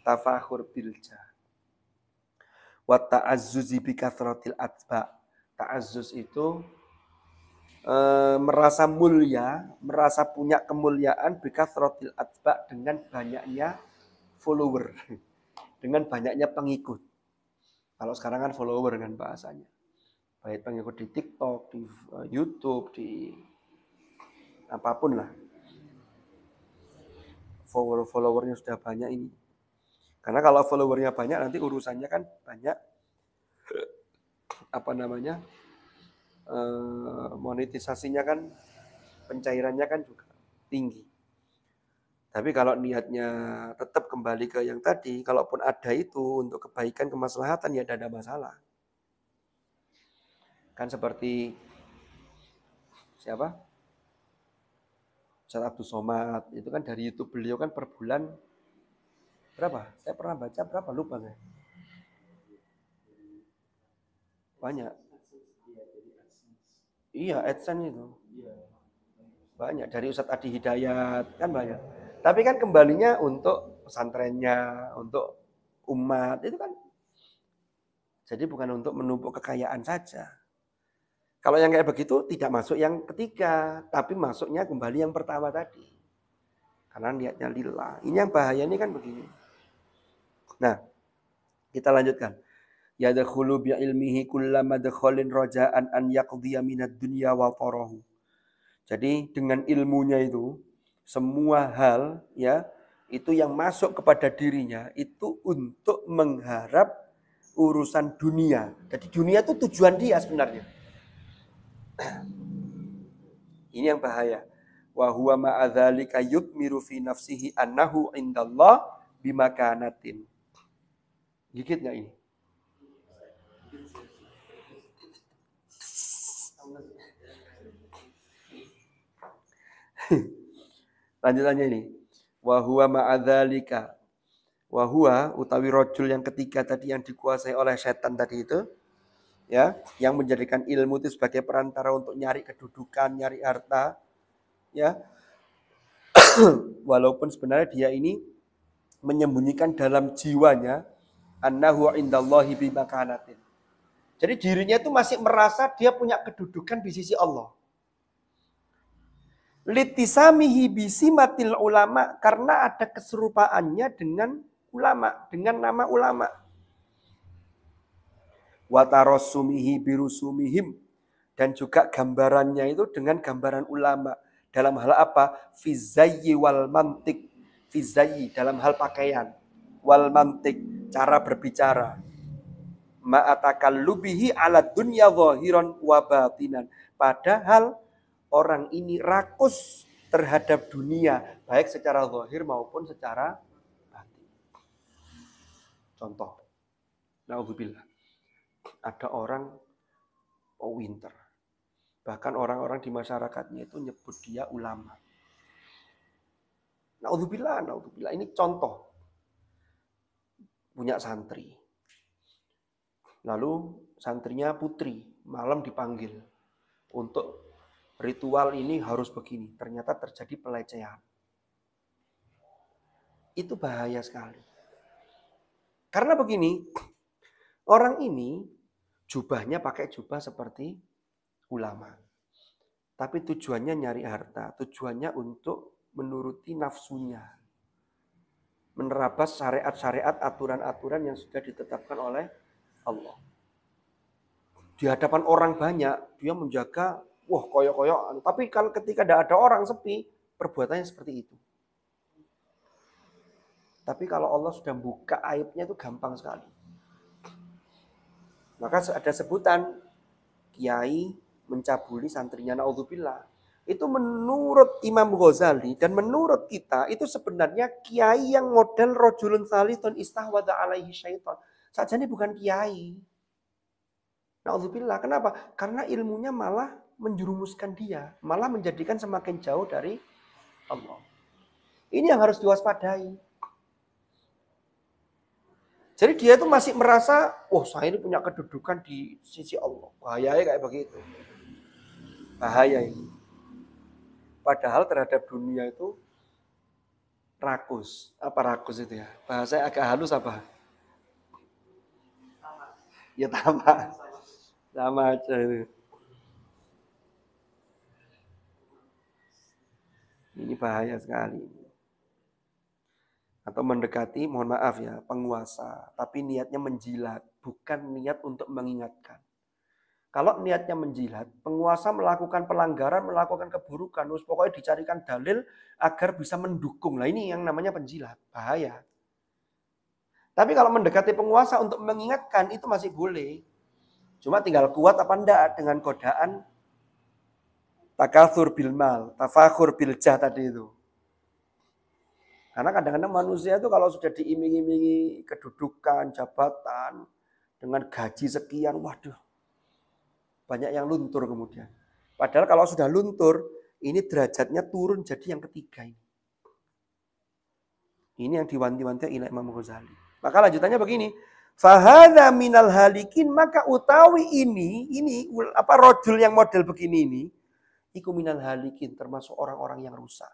Tafakhur bilja. Wa ta'azzuzi bi kathratil atba. Ta'azzuz itu merasa mulia, merasa punya kemuliaan bi kathratil atba dengan banyaknya follower, dengan banyaknya pengikut. Kalau sekarang kan follower kan bahasanya. Baik pengikut di TikTok, di YouTube, di apapun lah. Followernya sudah banyak ini. Karena kalau followernya banyak nanti urusannya kan banyak monetisasinya kan, pencairannya kan juga tinggi. Tapi kalau niatnya tetap kembali ke yang tadi, kalaupun ada itu untuk kebaikan, kemaslahatan ya tidak ada masalah. Kan seperti siapa? Ustaz Abdul Somad, itu kan dari YouTube beliau kan per bulan berapa? Saya pernah baca berapa, lupa saya. Banyak. Iya, AdSense itu. Banyak dari Ustadz Adi Hidayat kan banyak. Tapi kan kembalinya untuk pesantrennya, untuk umat itu kan. Jadi bukan untuk menumpuk kekayaan saja. Kalau yang kayak begitu tidak masuk yang ketiga, tapi masuknya kembali yang pertama tadi. Karena niatnya lillah. Ini yang bahaya ini kan begini. Nah, kita lanjutkan. Yadkhulu bi ilmihi kullama dakhalin raja'an an yaqdiya minad dunya wa farahu. Jadi dengan ilmunya itu semua hal ya itu yang masuk kepada dirinya itu untuk mengharap urusan dunia. Jadi dunia itu tujuan dia sebenarnya. Ini yang bahaya. Wa huwa ma'adzalika yutmiru fi nafsihi annahu indallah bimakanatin. Gigit enggak ini? Lanjutannya ini. Wa huwa ma'adzalika. Wa huwa utawi rajul yang ketiga tadi yang dikuasai oleh setan tadi itu, ya, yang menjadikan ilmu itu sebagai perantara untuk nyari kedudukan, nyari harta, ya. Walaupun sebenarnya dia ini menyembunyikan dalam jiwanya annahu indallahi bimakanatin. Jadi dirinya itu masih merasa dia punya kedudukan di sisi Allah. Litisamihi bisimatil ulama, karena ada keserupaannya dengan ulama, dengan nama ulama. Watarasumihi birusumihim, dan juga gambarannya itu dengan gambaran ulama. Dalam hal apa? Fizayyi wal mantik. Fizayyi dalam hal pakaian. Wal mantik, cara berbicara. Ma'atakallubihi ala dunya zahiran wa batinan. Padahal orang ini rakus terhadap dunia, baik secara zahir maupun secara batin. Contoh, naudzubillah. Ada orang winter. Bahkan orang-orang di masyarakatnya itu nyebut dia ulama. Naudzubillah. Ini contoh. Punya santri. Lalu santrinya putri, malam dipanggil. Untuk ritual ini harus begini. Ternyata terjadi pelecehan. Itu bahaya sekali. Karena begini, orang ini jubahnya pakai jubah seperti ulama. Tapi tujuannya nyari harta. Tujuannya untuk menuruti nafsunya. Menerabas syariat-syariat, aturan-aturan yang sudah ditetapkan oleh Allah. Di hadapan orang banyak, dia menjaga, koyok-koyokan. Tapi kalau ketika tidak ada orang, sepi, perbuatannya seperti itu. Tapi kalau Allah sudah buka aibnya itu gampang sekali. Maka ada sebutan, kiai mencabuli santrinya, naudzubillah. Itu menurut Imam Ghazali dan menurut kita, itu sebenarnya kiai yang model rojulun salithun istahwadha alaihi syaitan. Saja ini bukan kiai. Naudzubillah. Kenapa? Karena ilmunya malah menjerumuskan dia. Malah menjadikan semakin jauh dari Allah. Ini yang harus diwaspadai. Jadi dia itu masih merasa, saya ini punya kedudukan di sisi Allah. Bahayanya kayak begitu. Bahaya ini. Padahal terhadap dunia itu rakus. Apa rakus itu ya? Bahasa agak halus apa? Ya sama aja itu. Ini bahaya sekali. Atau mendekati, mohon maaf ya, penguasa. Tapi niatnya menjilat, bukan niat untuk mengingatkan. Kalau niatnya menjilat, penguasa melakukan pelanggaran, melakukan keburukan, terus pokoknya dicarikan dalil agar bisa mendukung. Nah ini yang namanya penjilat, bahaya. Tapi kalau mendekati penguasa untuk mengingatkan, itu masih boleh. Cuma tinggal kuat apa enggak dengan godaan takatsur bil mal, tafakhur bil jah tadi itu. Karena kadang-kadang manusia itu kalau sudah diiming-imingi kedudukan, jabatan, dengan gaji sekian, waduh, banyak yang luntur kemudian. Padahal kalau sudah luntur, ini derajatnya turun jadi yang ketiga ini. Ini yang diwanti-wanti oleh Imam Ghazali. Maka lanjutannya begini. Fahadha minal halikin, maka utawi ini rojul yang model begini ini, iku minal halikin, termasuk orang-orang yang rusak.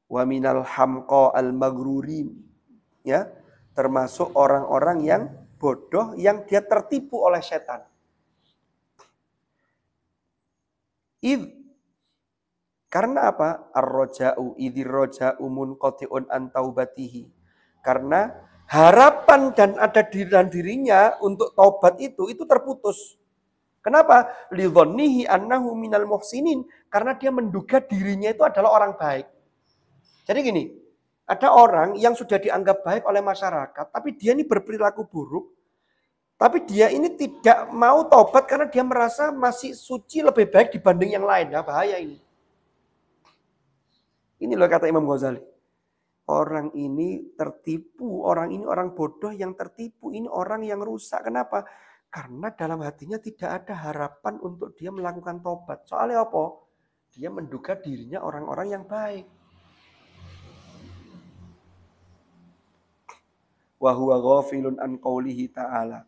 Wa minal hamqa al maghrurin, ya, termasuk orang-orang yang bodoh yang dia tertipu oleh setan. Karena apa? Ar-roja'u idhir roja'u munqati'un an taubatihi. Karena harapan dan ada di dalam dirinya untuk taubat itu terputus. Kenapa? Lidhonnihi annahu minal muhsinin. Karena dia menduga dirinya itu adalah orang baik. Jadi gini, ada orang yang sudah dianggap baik oleh masyarakat, tapi dia ini berperilaku buruk. Tapi dia ini tidak mau taubat karena dia merasa masih suci lebih baik dibanding yang lain. Ya, bahaya ini. Ini loh kata Imam Ghazali. Orang ini tertipu, orang ini orang bodoh yang tertipu, ini orang yang rusak. Kenapa? Karena dalam hatinya tidak ada harapan untuk dia melakukan tobat. Soalnya apa? Dia menduga dirinya orang-orang yang baik. Wa huwa ghafilun an qaulihi ta'ala.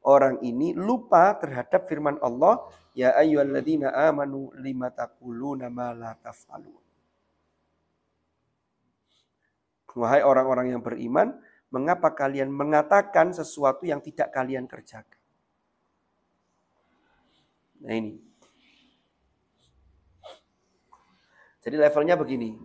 Orang ini lupa terhadap firman Allah, ya ayyuhalladzina amanu lima taquluna ma la taf'alun. Wahai orang-orang yang beriman, Mengapa kalian mengatakan sesuatu yang tidak kalian kerjakan? Nah ini. Jadi levelnya begini.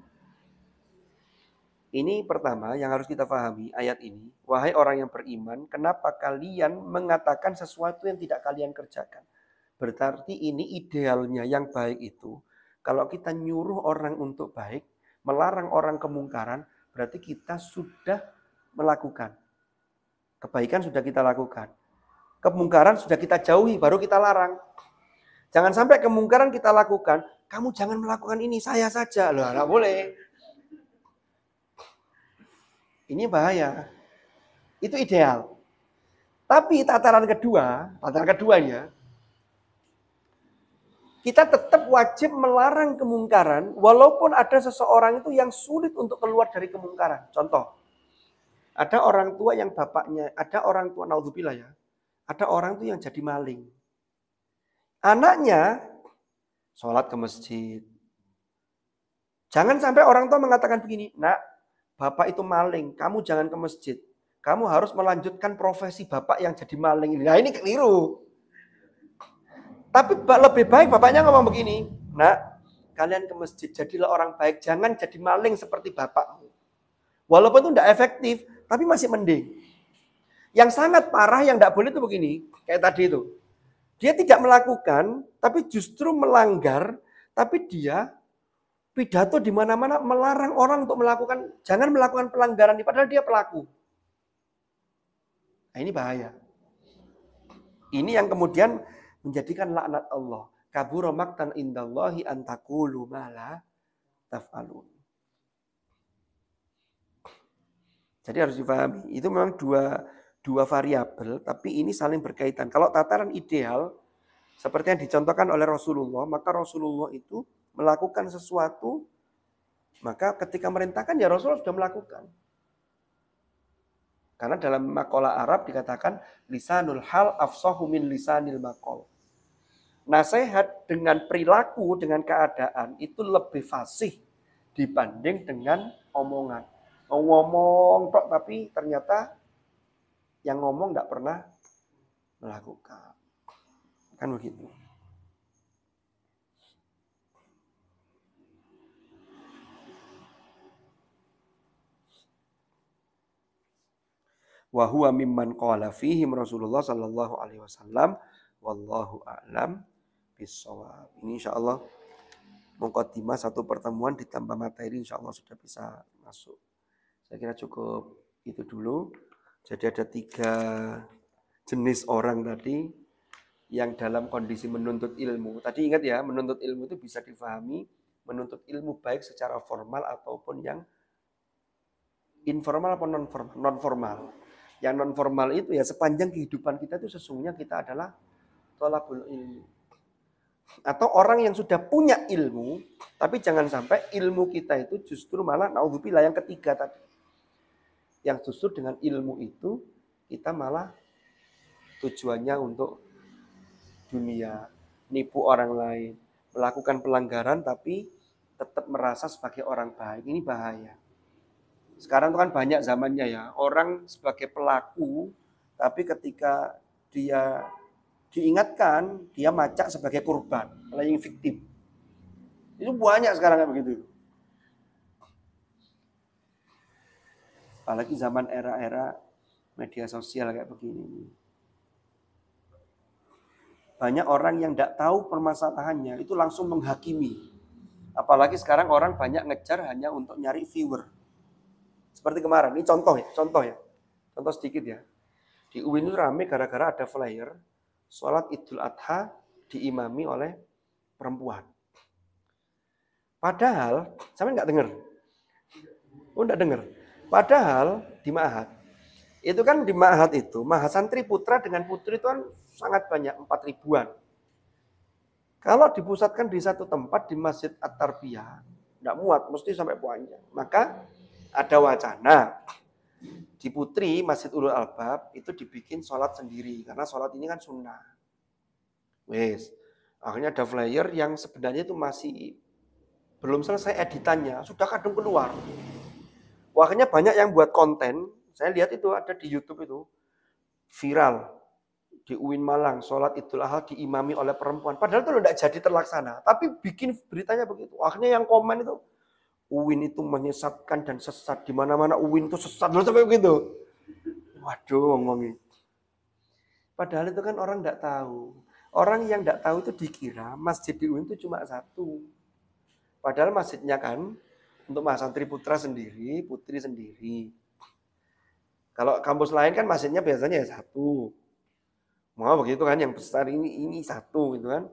Ini pertama yang harus kita pahami ayat ini. Wahai orang yang beriman, kenapa kalian mengatakan sesuatu yang tidak kalian kerjakan? Berarti ini idealnya yang baik itu. Kalau kita nyuruh orang untuk baik, melarang orang kemungkaran, berarti kita sudah melakukan. Kebaikan sudah kita lakukan. Kemungkaran sudah kita jauhi, baru kita larang. Jangan sampai kemungkaran kita lakukan, kamu jangan melakukan ini, saya saja. Loh, nggak boleh. Ini bahaya. Itu ideal. Tapi tataran keduanya, kita tetap wajib melarang kemungkaran, walaupun ada seseorang itu yang sulit untuk keluar dari kemungkaran. Contoh, ada orang tua yang bapaknya, ada orang tua, naudzubillah ya, ada orang tuh yang jadi maling. Anaknya sholat ke masjid. Jangan sampai orang tua mengatakan begini, nak, bapak itu maling, kamu jangan ke masjid. Kamu harus melanjutkan profesi bapak yang jadi maling ini. Nah ini keliru. Tapi lebih baik bapaknya ngomong begini, nak, kalian ke masjid, jadilah orang baik, jangan jadi maling seperti bapakmu. Walaupun itu tidak efektif, tapi masih mending. Yang sangat parah yang tidak boleh itu begini, kayak tadi itu. Dia tidak melakukan, tapi justru melanggar, tapi dia pidato di mana-mana melarang orang untuk melakukan, jangan melakukan pelanggaran, padahal dia pelaku. Nah ini bahaya. Ini yang kemudian menjadikan laknat Allah. Kabura maqtan indallahi an taqulu ma la taf'alun. Jadi harus dipahami, itu memang dua variabel, tapi ini saling berkaitan. Kalau tataran ideal, seperti yang dicontohkan oleh Rasulullah, maka Rasulullah itu melakukan sesuatu, maka ketika merintahkan ya Rasulullah sudah melakukan. Karena dalam maqalah Arab dikatakan, lisanul hal afsahu min lisanil maqal. Nasihat dengan perilaku, dengan keadaan, itu lebih fasih dibanding dengan omongan. Ngomong tok tapi ternyata yang ngomong nggak pernah melakukan. Kan begitu. Wa huwa mimman qala fihim Rasulullah sallallahu alaihi wasallam wallahu a'lam bissawab. Ini insyaallah muqaddimah satu pertemuan ditambah materi insyaallah sudah bisa masuk. Saya kira cukup itu dulu. Jadi ada 3 jenis orang tadi yang dalam kondisi menuntut ilmu. Tadi ingat ya, menuntut ilmu itu bisa difahami, menuntut ilmu baik secara formal ataupun yang informal atau non-formal. Yang non-formal itu ya sepanjang kehidupan kita itu sesungguhnya kita adalah thalabul ilmi. Atau orang yang sudah punya ilmu, tapi jangan sampai ilmu kita itu justru malah naudzubillah yang ketiga tadi. Yang justru dengan ilmu itu kita malah tujuannya untuk dunia, nipu orang lain, melakukan pelanggaran tapi tetap merasa sebagai orang baik. Ini bahaya. Sekarang itu kan banyak zamannya ya, orang sebagai pelaku tapi ketika dia diingatkan, dia macak sebagai korban, playing victim. Itu banyak sekarang kayak begitu. Apalagi zaman era-era media sosial kayak begini. Banyak orang yang tidak tahu permasalahannya itu langsung menghakimi. Apalagi sekarang orang banyak ngejar hanya untuk nyari viewer. Seperti kemarin, ini contoh ya. Contoh sedikit ya. Di UIN itu rame gara-gara ada flyer sholat Idul Adha diimami oleh perempuan. Padahal, sampai nggak dengar. Oh, nggak dengar. Padahal di Ma'had, itu kan di Ma'had itu, mahasantri putra dengan putri itu kan sangat banyak, 4 ribuan. Kalau dipusatkan di satu tempat di Masjid At-Tarbiyah, nggak muat, mesti sampai panjang. Maka ada wacana, di putri Masjid Ulul Albab itu dibikin sholat sendiri, karena sholat ini kan sunnah. Wes, akhirnya ada flyer yang sebenarnya itu masih belum selesai editannya, sudah kadung keluar. Akhirnya banyak yang buat konten, Saya lihat itu ada di YouTube itu viral di UIN Malang, sholat Idul Adha diimami oleh perempuan. Padahal itu tidak jadi terlaksana, tapi bikin beritanya begitu. Akhirnya yang komen itu UIN itu menyesatkan dan sesat, di mana-mana UIN itu sesat, loh sampai begitu. Waduh, ngomongin. Padahal itu kan orang tidak tahu. Orang yang tidak tahu itu dikira masjid di UIN itu cuma satu. Padahal masjidnya kan untuk Mas Santri Putra sendiri, Putri sendiri. Kalau kampus lain kan masjidnya biasanya ya satu. Mau begitu kan, yang besar ini satu gitu kan.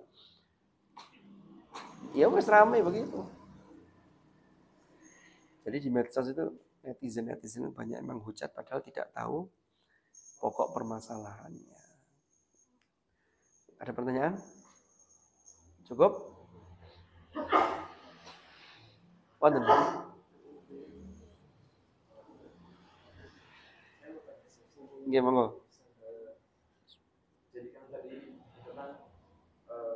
Ya wes ramai begitu. Jadi di medsos itu netizen banyak emang hujat padahal tidak tahu pokok permasalahannya. Ada pertanyaan? Cukup? Wonten. Nggih, monggo. Jadi kan tadi itu kan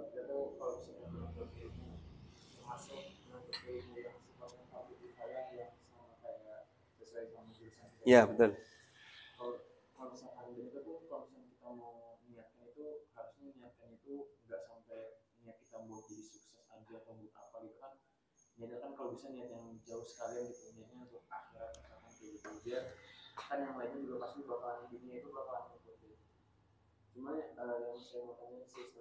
kita tuh kalau misalnya termasuk menuntut ilmu yang sifatnya public yang sama kayak sesuai sama jurusan. Iya, betul. Kalau misalkan itu tuh kalau misalnya kita mau niatnya itu harusnya niatnya itu nggak sampai niat kita buat jadi sukses aja atau buat apa gitu kan. Niatnya kan kalau bisa niat yang jauh sekalian gitu, niatnya untuk akhirat misalkan kayak gitu. Biar kan yang lainnya juga pasti bakalan dunia itu bakalan ngikutin. Cuma yang saya mau tanya sih,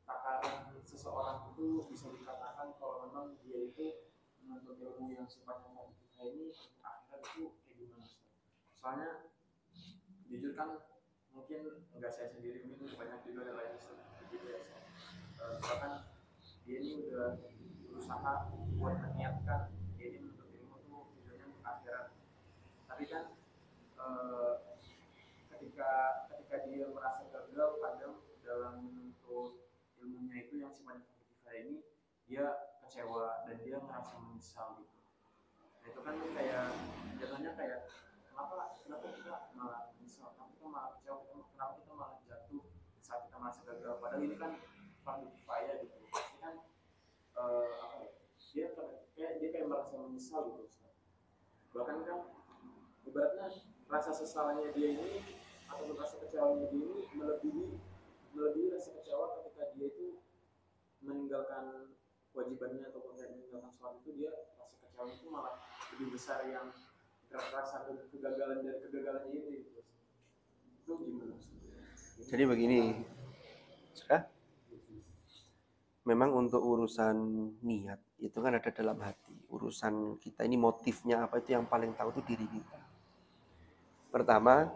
takaran seseorang itu bisa dikatakan kalau memang dia itu menuntut ilmu yang sifatnya kita ini akhirat itu kayak gimana? Soalnya jujur kan mungkin enggak saya sendiri, mungkin banyak juga yang lain gitu ya. Misalkan dia ini udah berusaha buat menyiapkan dia ini menuntut ilmu tuh tujuannya untuk akhirat, tapi kan ketika dia merasa gagal kadang dalam menuntut ilmunya itu yang sifatnya kita ini, dia kecewa dan dia merasa menyesal gitu. Nah itu kan kayak jadinya kayak kenapa kita malah menyesal, kenapa kita malah kecewa, kenapa kita malah jatuh saat kita merasa gagal, padahal ini kan fardu kifayah gitu. Pasti kan dia kayak merasa menyesal gitu. Bahkan kan ibaratnya rasa sesalnya dia ini atau rasa kecewanya dia ini melebihi rasa kecewa ketika dia itu meninggalkan kewajibannya atau meninggalkan sholat itu, dia rasa kecewa itu malah lebih besar yang rasa kegagalan dari kegagalannya itu. Itu gimana? Jadi begini, sudah? Memang untuk urusan niat itu kan ada dalam hati. Urusan kita ini motifnya apa itu yang paling tahu itu diri kita. Pertama,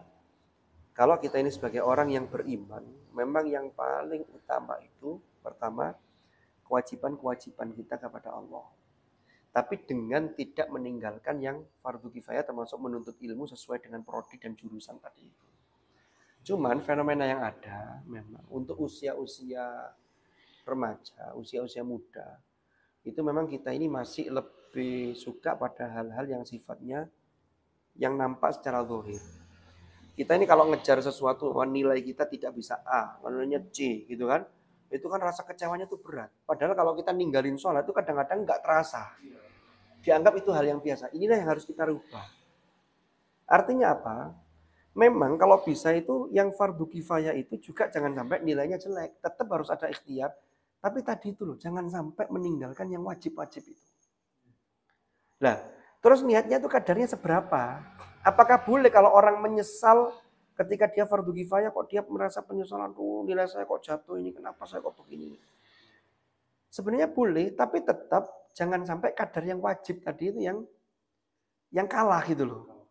kalau kita ini sebagai orang yang beriman, memang yang paling utama itu pertama kewajiban-kewajiban kita kepada Allah. Tapi dengan tidak meninggalkan yang fardu kifayah termasuk menuntut ilmu sesuai dengan prodi dan jurusan tadi itu. Cuman fenomena yang ada memang untuk usia-usia remaja, usia-usia muda, itu memang kita ini masih lebih suka pada hal-hal yang sifatnya yang nampak secara zahir. Kita ini kalau ngejar sesuatu, nilai kita tidak bisa A, nilainya C gitu kan. Itu kan rasa kecewanya tuh berat. Padahal kalau kita ninggalin sholat itu kadang-kadang nggak terasa. Dianggap itu hal yang biasa. Inilah yang harus kita rubah. Artinya apa? Memang kalau bisa itu yang fardu kifayah itu juga jangan sampai nilainya jelek. Tetap harus ada ikhtiar. Tapi tadi itu loh, jangan sampai meninggalkan yang wajib-wajib itu. Nah, terus niatnya itu kadarnya seberapa? Apakah boleh kalau orang menyesal ketika dia fardu kifayah kok dia merasa penyesalan, tuh nilai saya kok jatuh ini, kenapa saya kok begini? Sebenarnya boleh, tapi tetap jangan sampai kadar yang wajib tadi itu yang kalah gitu loh.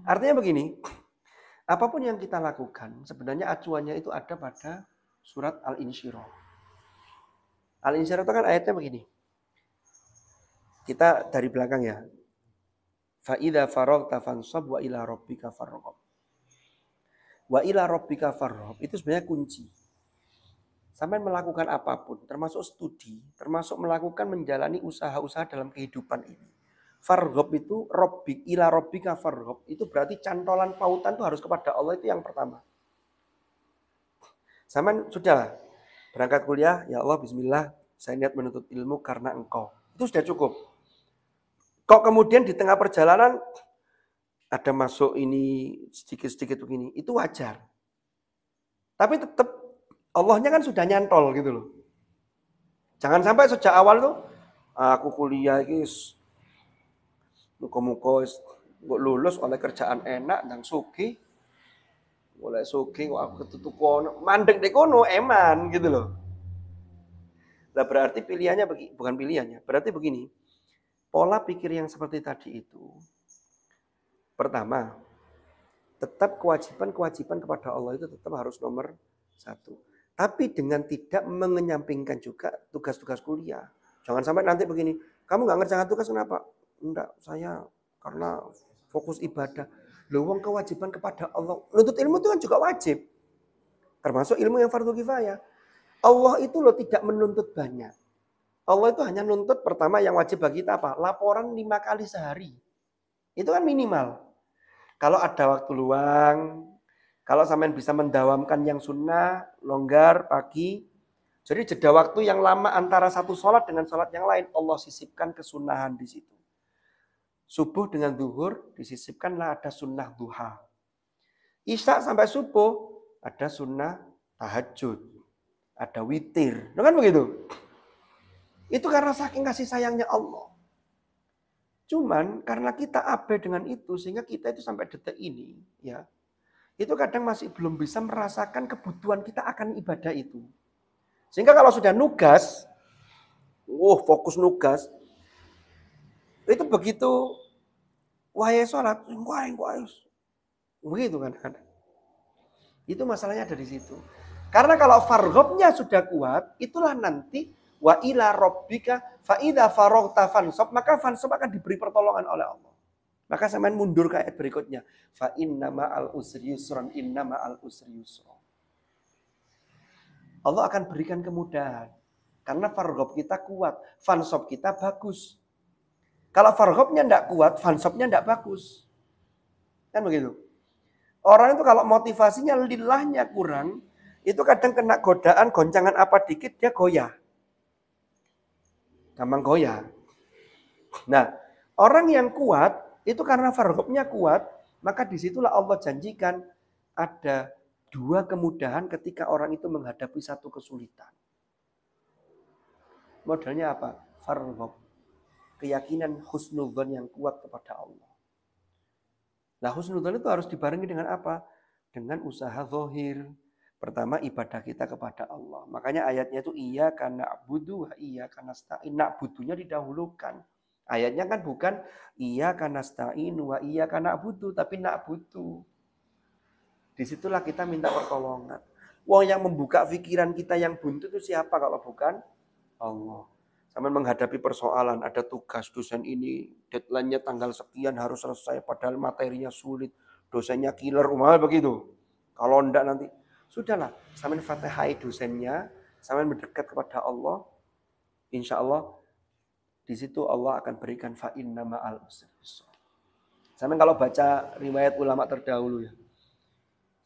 Artinya begini, apapun yang kita lakukan sebenarnya acuannya itu ada pada surat Al-Insyirah. Al-Insyirah itu kan ayatnya begini. Kita dari belakang ya. Fa idza faraghta fansab wa ila rabbika farghab. Wa ila rabbika farghab itu sebenarnya kunci. Sampai melakukan apapun, termasuk studi, termasuk melakukan menjalani usaha-usaha dalam kehidupan ini. Farghab itu rabbik ila rabbika farghab itu berarti cantolan pautan itu harus kepada Allah, itu yang pertama. Sampai sudah berangkat kuliah, ya Allah bismillah, saya niat menuntut ilmu karena Engkau. Itu sudah cukup. Kok kemudian di tengah perjalanan ada masuk ini sedikit-sedikit begini, itu wajar. Tapi tetap Allahnya kan sudah nyantol gitu loh. Jangan sampai sejak awal tuh aku kuliah ini muka-muka lulus oleh kerjaan enak dan sugih. Mulai sugih kok aku ketutup kono, mandek dek kono eman gitu loh. Nah, berarti pilihannya bukan pilihannya. Berarti begini. Pola pikir yang seperti tadi itu. Pertama, tetap kewajiban kepada Allah itu tetap harus nomor 1. Tapi dengan tidak mengenyampingkan juga tugas-tugas kuliah. Jangan sampai nanti begini, kamu nggak ngerjakan tugas kenapa? Enggak, saya karena fokus ibadah. Loh, wong kewajiban kepada Allah. Nuntut ilmu itu kan juga wajib. Termasuk ilmu yang fardu kifayah. Allah itu loh tidak menuntut banyak. Allah itu hanya nuntut pertama yang wajib bagi kita apa? Laporan 5 kali sehari. Itu kan minimal. Kalau ada waktu luang, kalau sampean bisa mendawamkan yang sunnah, longgar pagi. Jadi jeda waktu yang lama antara satu sholat dengan sholat yang lain, Allah sisipkan kesunahan di situ. Subuh dengan zuhur disisipkanlah ada sunnah duha. Isya sampai subuh ada sunnah tahajud, ada witir. Kan begitu? Itu karena saking kasih sayangnya Allah. Cuman karena kita abai dengan itu sehingga kita itu sampai detik ini ya. Itu kadang masih belum bisa merasakan kebutuhan kita akan ibadah itu. Sehingga kalau sudah nugas, fokus nugas, itu begitu wahai sholat, begitu kan. Itu masalahnya ada di situ. Karena kalau farghobnya sudah kuat, itulah nanti wa ila rabbika fa idza faraghta fansab, maka fansab akan diberi pertolongan oleh Allah. Maka sampean mundur ke ayat berikutnya. Fa inna ma'al usri yusran, inna ma'al usri yusra. Allah akan berikan kemudahan. Karena farghob kita kuat, fansab kita bagus. Kalau farghobnya enggak kuat, fansabnya enggak bagus. Kan begitu. Orang itu kalau motivasinya lillahnya kurang, itu kadang kena godaan, goncangan apa dikit dia goyah. Gampang goyah. Nah, orang yang kuat itu karena farghobnya kuat, maka disitulah Allah janjikan ada 2 kemudahan ketika orang itu menghadapi satu kesulitan. Modalnya apa? Farghob. Keyakinan husnudzon yang kuat kepada Allah. Nah, husnudzon itu harus dibarengi dengan apa? Dengan usaha zahir. Pertama ibadah kita kepada Allah. Makanya ayatnya itu iyyaka na'budu wa iyyaka nasta'in. Na'budunya didahulukan. Ayatnya kan bukan iyyaka nasta'in wa iyyaka na'budu, tapi na'budu. Disitulah kita minta pertolongan. Wong yang membuka pikiran kita yang buntu itu siapa kalau bukan Allah. Sampai menghadapi persoalan, ada tugas dosen ini, deadline-nya tanggal sekian harus selesai, padahal materinya sulit, dosennya killer, begitu. Kalau enggak nanti, sudahlah, sampai fatihai dosennya, sampai mendekat kepada Allah, insya Allah, di situ Allah akan berikan fa inna ma'al usri yusra. Sampai kalau baca riwayat ulama terdahulu ya,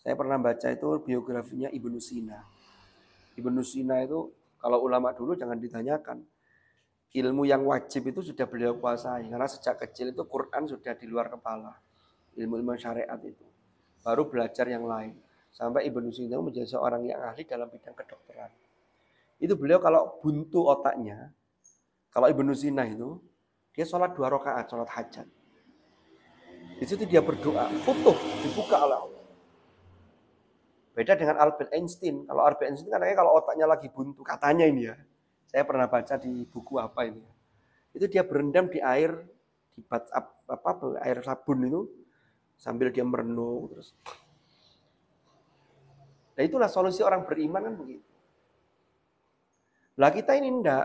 saya pernah baca itu biografinya Ibnu Sina. Ibnu Sina itu kalau ulama dulu jangan ditanyakan. Ilmu yang wajib itu sudah beliau kuasai. Karena sejak kecil itu Quran sudah di luar kepala. Ilmu-ilmu syariat itu. Baru belajar yang lain. Sampai Ibnu Sina menjadi seorang yang ahli dalam bidang kedokteran. Itu beliau kalau buntu otaknya. Kalau Ibnu Sina itu. Dia sholat 2 rakaat, sholat hajat. Di situ dia berdoa. Futuh, dibuka oleh Allah. Beda dengan Albert Einstein. Kalau Albert Einstein kan kalau otaknya lagi buntu. Katanya ini ya. Saya pernah baca di buku apa ini. Itu dia berendam di air, di air sabun itu, sambil dia merenung terus. Nah itulah solusi orang beriman kan begitu. Lah kita ini enggak.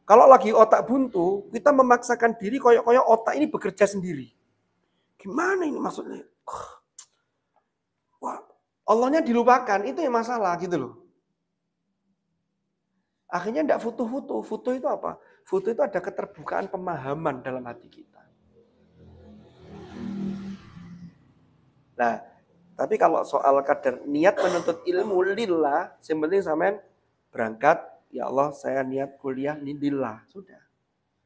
Kalau lagi otak buntu, kita memaksakan diri koyok-koyok otak ini bekerja sendiri. Gimana ini maksudnya? Wah, Allahnya dilupakan, itu yang masalah gitu loh. Akhirnya tidak futuh-futuh. Futuh itu apa? Futuh itu ada keterbukaan pemahaman dalam hati kita. Nah, tapi kalau soal kadar niat menuntut ilmu lillah, yang penting sampean berangkat, ya Allah saya niat kuliah ini lillah, sudah.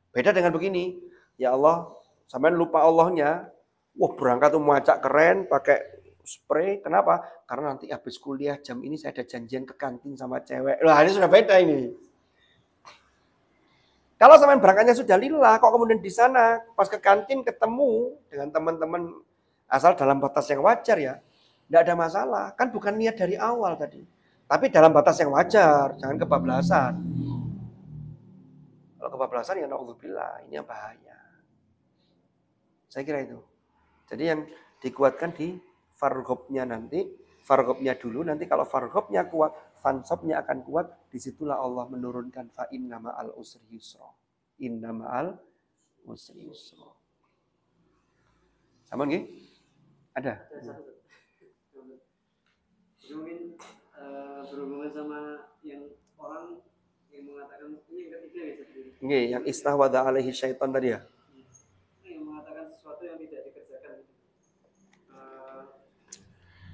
Beda dengan begini, ya Allah sampean lupa Allahnya, Wah, berangkat tuh macak keren, pakai spray. Kenapa? Karena nanti habis kuliah jam ini saya ada janjian ke kantin sama cewek. Lah, ini sudah beda ini. Kalau sampean berangkatnya sudah lillah, kok kemudian di sana pas ke kantin ketemu dengan teman-teman asal dalam batas yang wajar ya, tidak ada masalah. Kan bukan niat dari awal tadi. Tapi dalam batas yang wajar, jangan kebablasan. Kalau kebablasan ya naudzubillah, ini yang bahaya. Saya kira itu. Jadi yang dikuatkan di farghobnya nanti, farghobnya dulu, nanti kalau farghobnya kuat, fansobnya akan kuat, disitulah Allah menurunkan fa inna ma'al usri yusra. Inna ma'al usri yusra. Sama nggih? Ada? Mungkin berhubungan sama yang orang yang mengatakan ini yang ketiga ya seperti ini. Nggih, yang istahwadha alaihi syaitan tadi ya? Yang mengatakan sesuatu yang tidak dikerjakan.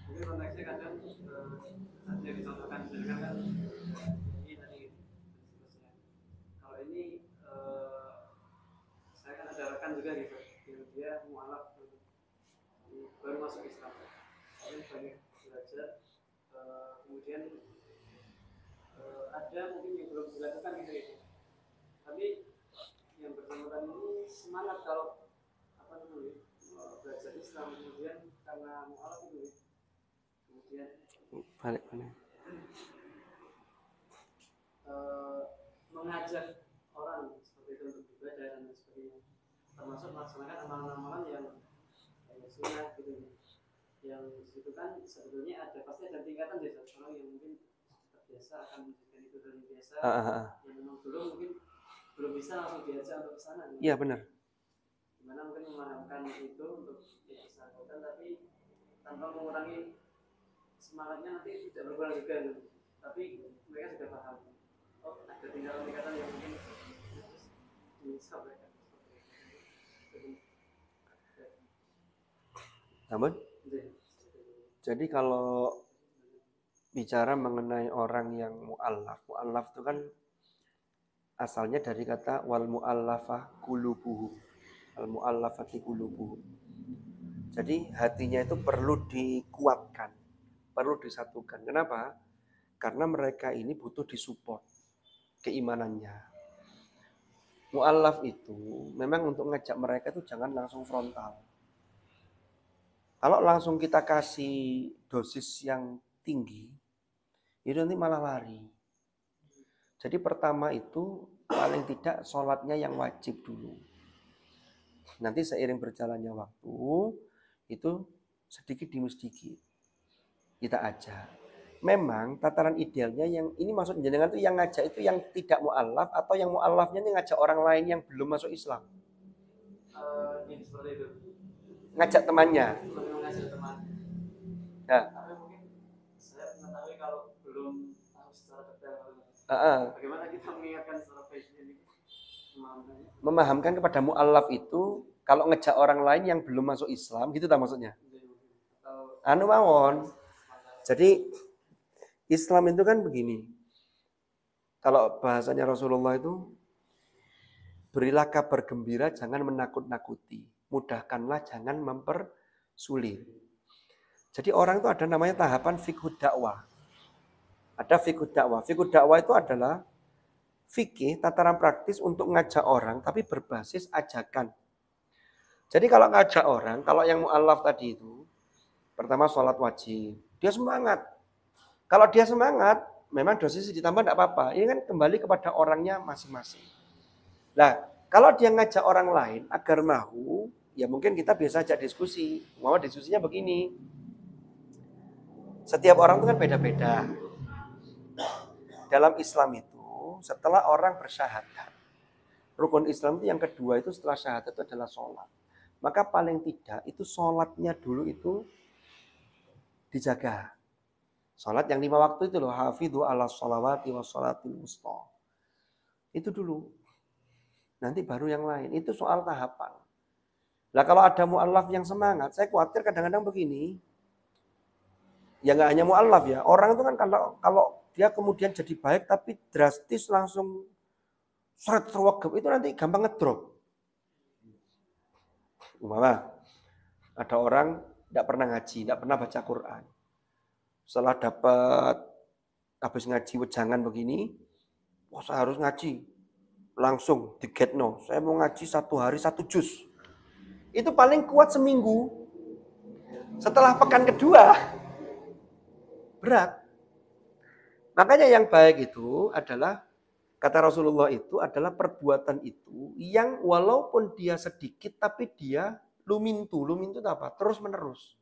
Mungkin konteksnya kadang ada dicontohkan dengan kan ini tadi seterusnya. Kalau ini saya kan ada rekan juga gitu yang dia mualaf baru masuk Islam. Kemudian banyak belajar, kemudian ada mungkin yang belum dilakukan gitu ya. Tapi yang bersangkutan ini semangat kalau apa namanya belajar Islam, kemudian karena mualaf itu kemudian Balik. mengajak orang seperti itu untuk beribadah dan sebagainya, termasuk melaksanakan amalan-amalan yang sunnah gitu, yang itu kan sebetulnya ada pasti ada tingkatan ya, orang yang mungkin terbiasa akan menjadikan itu dari biasa, yang memang belum bisa langsung diajak untuk kesana. Iya benar. Gimana mungkin memahamkan itu untuk dilakukan, tapi tanpa mengurangi semangatnya nanti tidak berkurang juga, tapi mereka sudah paham. Oh, ada tingkatan-tingkatan yang mungkin disampaikan. Namun, jadi kalau bicara mengenai orang yang mu'allaf itu kan asalnya dari kata wal mu'allafah qulubuhum, al mu'allafati qulubuhum. Jadi hatinya itu perlu dikuatkan, perlu disatukan. Kenapa? Karena mereka ini butuh disupport keimanannya. Mu'allaf itu memang untuk ngajak mereka itu jangan langsung frontal. Kalau langsung kita kasih dosis yang tinggi, itu nanti malah lari. Jadi pertama itu paling tidak sholatnya yang wajib dulu. Nanti seiring berjalannya waktu, itu sedikit demi sedikit kita ajak. Memang tataran idealnya yang ini maksud jenengan itu yang ngajak itu yang tidak mu'allaf atau yang mu'allafnya ini ngajak orang lain yang belum masuk Islam. Ini seperti itu. Ngajak temannya. Mengajak teman. Nah. Tapi mungkin saya mengetahui kalau belum tahu secara detail. Bagaimana kita mengingatkan secara baik ini? Memahamkan kepada mu'allaf itu kalau ngejak orang lain yang belum masuk Islam, gitu tak maksudnya? Anu mawon. Jadi Islam itu kan begini. Kalau bahasanya Rasulullah itu berilah kabar gembira, jangan menakut-nakuti. Mudahkanlah, jangan mempersulit. Jadi orang itu ada namanya tahapan fiqhud dakwah. Ada fiqhud dakwah. Fiqhud dakwah itu adalah fikih, tataran praktis untuk ngajak orang, tapi berbasis ajakan. Jadi kalau ngajak orang, kalau yang mu'allaf tadi itu, pertama sholat wajib. Dia semangat. Kalau dia semangat, memang dosis ditambah tidak apa-apa. Ini kan kembali kepada orangnya masing-masing. Nah, kalau dia ngajak orang lain agar mau, ya mungkin kita biasa ajak diskusi. Mau diskusinya begini. Setiap orang itu kan beda-beda. Dalam Islam itu, setelah orang bersyahadat, rukun Islam itu yang kedua itu setelah syahadat itu adalah sholat. Maka paling tidak itu sholatnya dulu itu dijaga. Sholat yang 5 waktu itu loh, hafidhu ala sholawati wa sholatil wusta. Itu dulu. Nanti baru yang lain. Itu soal tahapan. Nah kalau ada mu'allaf yang semangat, saya khawatir kadang-kadang begini. Ya nggak hanya mu'allaf ya. Orang itu kan kalau dia kemudian jadi baik tapi drastis langsung seret terwagap, itu nanti gampang ngedrop. Umpama Ada orang tidak pernah ngaji, tidak pernah baca Quran. Setelah dapat habis ngaji wejangan begini, wah saya harus ngaji. Langsung digetno, saya mau ngaji 1 hari 1 juz. Itu paling kuat seminggu. Setelah pekan kedua, berat. Makanya yang baik itu adalah, kata Rasulullah itu adalah perbuatan itu yang walaupun dia sedikit tapi dia lumintu. Lumintu itu apa? Terus menerus.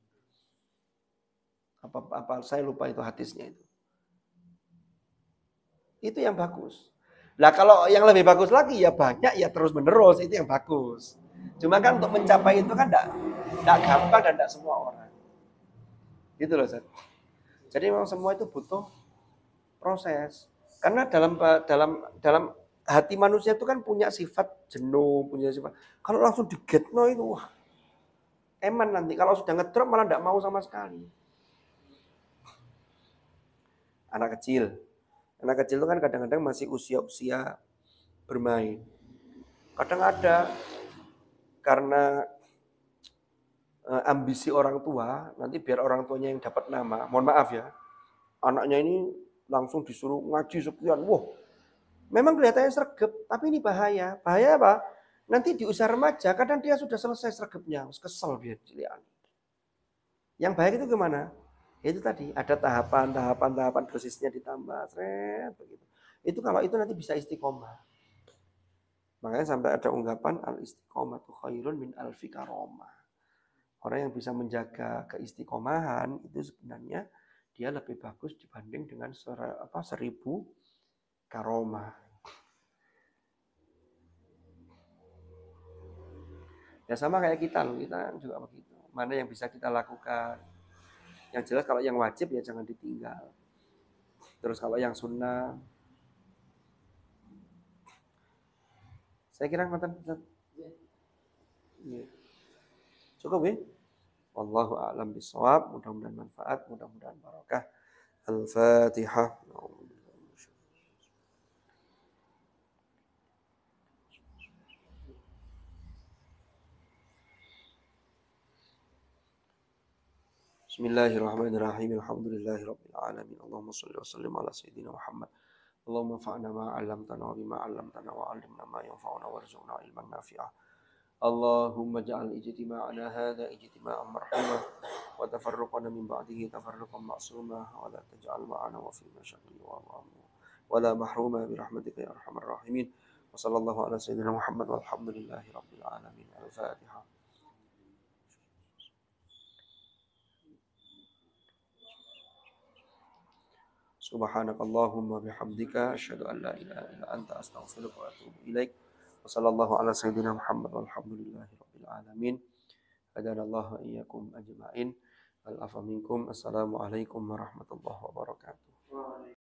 Apa saya lupa itu hadisnya itu. Itu yang bagus. Nah kalau yang lebih bagus lagi ya banyak ya terus menerus, itu yang bagus. Cuma kan untuk mencapai itu kan enggak gampang dan enggak semua orang. Gitu loh, Ustaz. Jadi memang semua itu butuh proses. Karena dalam hati manusia itu kan punya sifat jenuh, punya sifat. Kalau langsung digetno itu wah, eman nanti. Kalau sudah ngedrop malah enggak mau sama sekali. Anak kecil itu kan kadang-kadang masih usia-usia bermain. Kadang ada karena ambisi orang tua, nanti biar orang tuanya yang dapat nama. Mohon maaf ya, anaknya ini langsung disuruh ngaji sekian. Wah, memang kelihatannya sregep, tapi ini bahaya. Bahaya apa? Nanti di usia remaja, kadang dia sudah selesai sregepnya, kesel dia cilian. Yang baik itu gimana? Itu tadi ada tahapan dosisnya ditambah, seret begitu. Itu kalau itu nanti bisa istiqomah. Makanya sampai ada ungkapan al-istiqomatu khairun min alfi karomah. Orang yang bisa menjaga keistiqomahan itu sebenarnya dia lebih bagus dibanding dengan 1000 karomah. Ya sama kayak kita loh, kita juga begitu. Mana yang bisa kita lakukan? Yang jelas kalau yang wajib ya jangan ditinggal. Terus kalau yang sunnah, saya kira ngoten. Ya. Cukup ya? Wallahu a'lam bishawab. Mudah-mudahan manfaat, mudah-mudahan barakah. Al-Fatihah. Bismillahirrahmanirrahim. Alhamdulillahirabbil alamin. Allahumma shalli wa sallim ala sayyidina Muhammad. Allahumma fa'na ma 'allamtana wa bima 'allamtana wa 'allimna ma yanfa'una warzuqna ilman nafi'ah. Allahumma ja'al ijtima'ana hadha ijtima'an marhumah wa tafarruqana min ba'dihi tafarruqan ma'sumah wa la taj'al ma'ana wa fi mashaqi wa la mahruma bi rahmatika ya arhamar rahimin. Wa sallallahu ala sayyidina Muhammad walhamdulillahi rabbil alamin. Al-Fatihah. Subhanakallahumma bihamdika asyhadu an la ilaha illa anta astaghfiruka wa atubu ilaik. Wa sallallahu ala sayyidina Muhammad walhamdulillahi rabbil alamin. Hadanallahu iyyakum ajma'in. Al-afa minkum. Assalamualaikum warahmatullahi wabarakatuh.